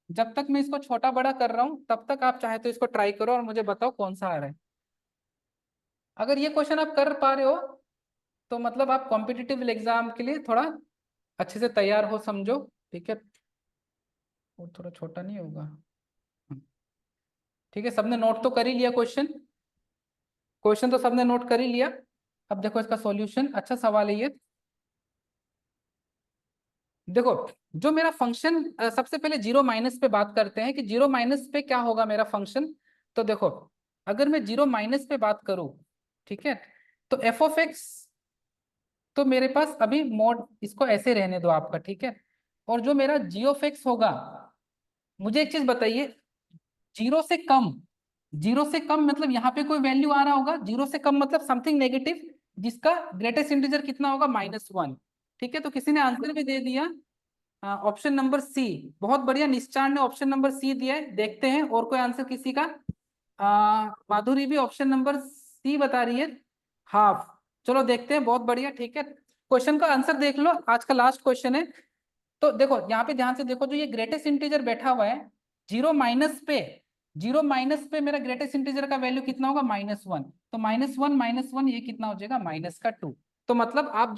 जब तक मैं इसको छोटा बड़ा कर रहा हूं तब तक आप चाहे तो इसको ट्राई करो और मुझे बताओ कौन सा आ रहा है. अगर ये क्वेश्चन आप कर पा रहे हो तो मतलब आप कॉम्पिटिटिव एग्जाम के लिए थोड़ा अच्छे से तैयार हो, समझो. ठीक है, और थोड़ा छोटा नहीं होगा. ठीक है, सबने नोट तो कर ही लिया क्वेश्चन तो सबने नोट कर ही लिया. अब देखो इसका सॉल्यूशन. अच्छा सवाल है ये. देखो जो मेरा फंक्शन, सबसे पहले जीरो माइनस पे बात करते हैं कि जीरो माइनस पे क्या होगा मेरा फंक्शन. तो देखो अगर मैं जीरो माइनस पे बात करूं, ठीक है, तो एफ ऑफ एक्स तो मेरे पास अभी मोड इसको ऐसे रहने दो आपका. ठीक है, और जो मेरा जी ऑफ एक्स होगा, मुझे एक चीज बताइए, जीरो से कम मतलब यहाँ पे कोई वैल्यू आ रहा होगा. जीरो से कम मतलब समथिंग नेगेटिव जिसका ग्रेटेस्ट इंटीजर कितना होगा, -1. ठीक है, तो किसी ने आंसर भी दे दिया ऑप्शन नंबर सी. बहुत बढ़िया, निश्चान ने ऑप्शन नंबर सी दिया है. देखते हैं और कोई आंसर किसी का. माधुरी भी ऑप्शन नंबर सी बता रही है, हाफ. चलो देखते हैं, बहुत बढ़िया. ठीक है, क्वेश्चन का आंसर देख लो, आज का लास्ट क्वेश्चन है. तो देखो यहाँ पे ध्यान से देखो, जो ये ग्रेटेस्ट इंटीजर बैठा हुआ है जीरो माइनस पे मेरा ग्रेटेस्ट इंटीजर का वैल्यू कितना होगा, -1. तो -1 ये कितना हो जाएगा, -2. तो मतलब आप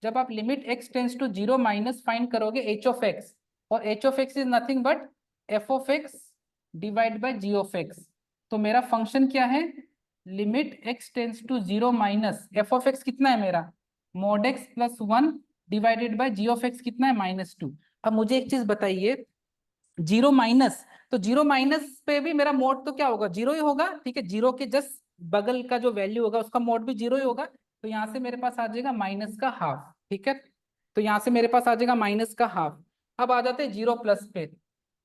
जब आप limit x tends to 0 minus find करोगे h ऑफ x, और h of x is nothing but f of x divide by g of x. तो मेरा फंक्शन क्या है, limit x tends to 0 minus f of x कितना है मेरा, mod x plus 1 divided by g of x कितना है, -2. अब मुझे एक चीज बताइए, जीरो माइनस, तो जीरो माइनस पे भी मेरा मोड तो क्या होगा, जीरो ही होगा. ठीक है, जीरो के जस्ट बगल का जो वैल्यू होगा उसका मोड भी जीरो ही होगा. तो यहाँ से मेरे पास आ जाएगा माइनस का हाफ. ठीक है, तो यहाँ से मेरे पास आ जाएगा माइनस का हाफ. अब आ जाते हैं जीरो प्लस पे.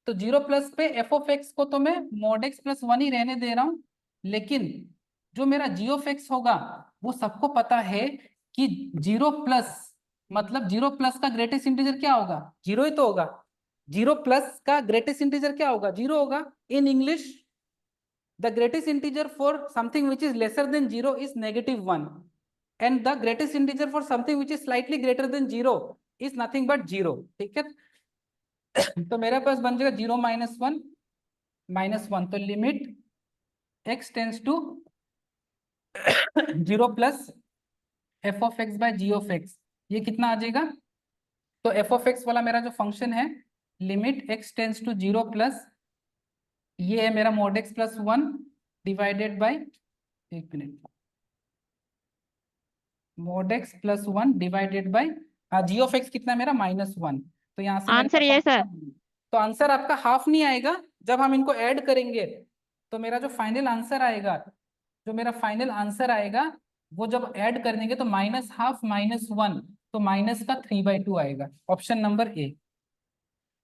तो जीरो प्लस पे एफ ऑफ एक्स को तो मैं मोड एक्स प्लस 1 ही रहने दे रहा हूँ, लेकिन जो मेरा जी ऑफ एक्स होगा वो सबको पता है कि जीरो प्लस मतलब जीरो प्लस का ग्रेटेस्ट इंटीजर क्या होगा, जीरो ही तो होगा. जीरो प्लस का ग्रेटेस्ट इंटीजर क्या होगा, जीरो होगा. In English the greatest integer for something which is lesser than zero is -1 and the greatest integer for something which is slightly greater than 0 is nothing but 0. ठीक है, तो मेरे पास बन जाएगा 0 - 1. तो limit x tends to 0 plus f of x by g of x, ये कितना आ जाएगा. तो f ऑफ x वाला मेरा जो फंक्शन है, limit x tends to 0 plus ये है मेरा mod x plus 1 divided by, एक minute, mod x plus 1 divided by g of x कितना है मेरा -1, तो यहाँ से मेरे आंसर पास ये सर। तो आंसर आपका हाफ नहीं आएगा। जब हम इनको ऐड करेंगे तो मेरा जो फाइनल आंसर आएगा, वो जब ऐड कर देंगे तो -1/2 -1, तो माइनस का 3/2 आएगा, ऑप्शन नंबर ए।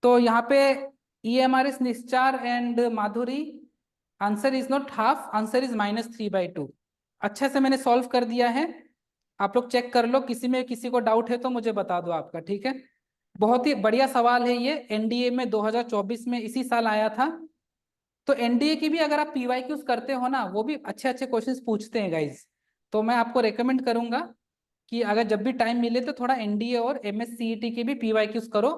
तो यहाँ पे EMRS Nishchar and Madhuri, answer is not half, answer is -3/2। अच्छे से मैंने सॉल्व कर दिया है, आप लोग चेक कर लो, किसी को डाउट है तो मुझे बता दो आपका, ठीक है। बहुत ही बढ़िया सवाल है ये, एनडीए में 2024 में इसी साल आया था। तो एनडीए की भी अगर आप PYQs करते हो ना, वो भी अच्छे अच्छे क्वेश्चंस पूछते हैं गाइज। तो मैं आपको रेकमेंड करूंगा कि अगर जब भी टाइम मिले तो थोड़ा एनडीए और MSCET के भी PYQs करो।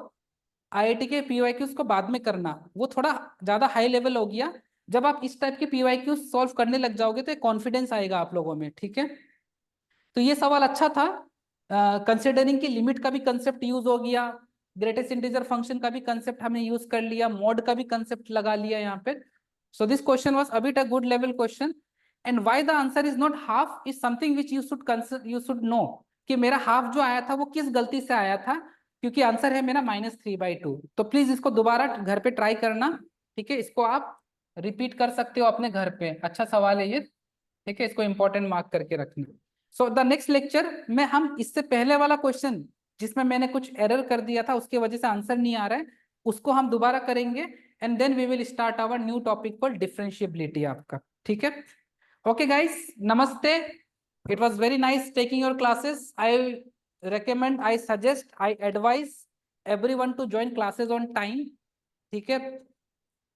IIT के PYQs को बाद में करना, वो थोड़ा ज्यादा हाई लेवल हो गया। जब आप इस टाइप के PYQs सॉल्व करने लग जाओगे तो एक कॉन्फिडेंस आएगा आप लोगों में, ठीक है। तो ये सवाल अच्छा था। कंसिडरिंग की लिमिट का भी कंसेप्ट यूज हो गया, ग्रेटेस्ट इंटीजर फंक्शन का भी कंसेप्ट हमने यूज कर लिया, मॉड का भी कंसेप्ट लगा लिया यहाँ पे। So this question was a bit a good level question. And why the answer is not half is something which you should know, कि मेरा हाफ जो आया था वो किस गलती से आया था, क्योंकि आंसर है मेरा -3/2। तो प्लीज इसको दोबारा घर पे ट्राई करना, ठीक है। इसको आप रिपीट कर सकते हो अपने घर पे, अच्छा सवाल है ये, ठीक है। इसको इंपॉर्टेंट मार्क करके रखना। सो द नेक्स्ट लेक्चर में हम इससे पहले वाला क्वेश्चन जिसमें मैंने कुछ एरर कर दिया था, उसकी वजह से आंसर नहीं आ रहा है, उसको हम दोबारा करेंगे। And then we will start our new topic called differentiability आपका, ठीक है। ओके गाइस, नमस्ते। It was very nice taking your classes. I recommend, I suggest, I advise everyone to join classes on time, ठीक है।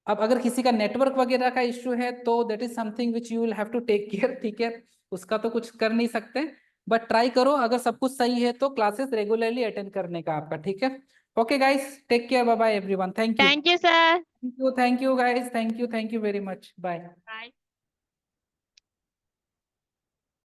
अब अगर किसी का नेटवर्क वगैरह का इश्यू है तो that is something which you will have to take care, ठीक है। उसका तो कुछ कर नहीं सकते, बट ट्राई करो, अगर सब कुछ सही है तो क्लासेस रेगुलरली अटेंड करने का आपका, ठीक है। Okay guys, take care, bye bye everyone, thank you, thank you sir. Thank you, thank you guys, thank you very much, bye. Bye.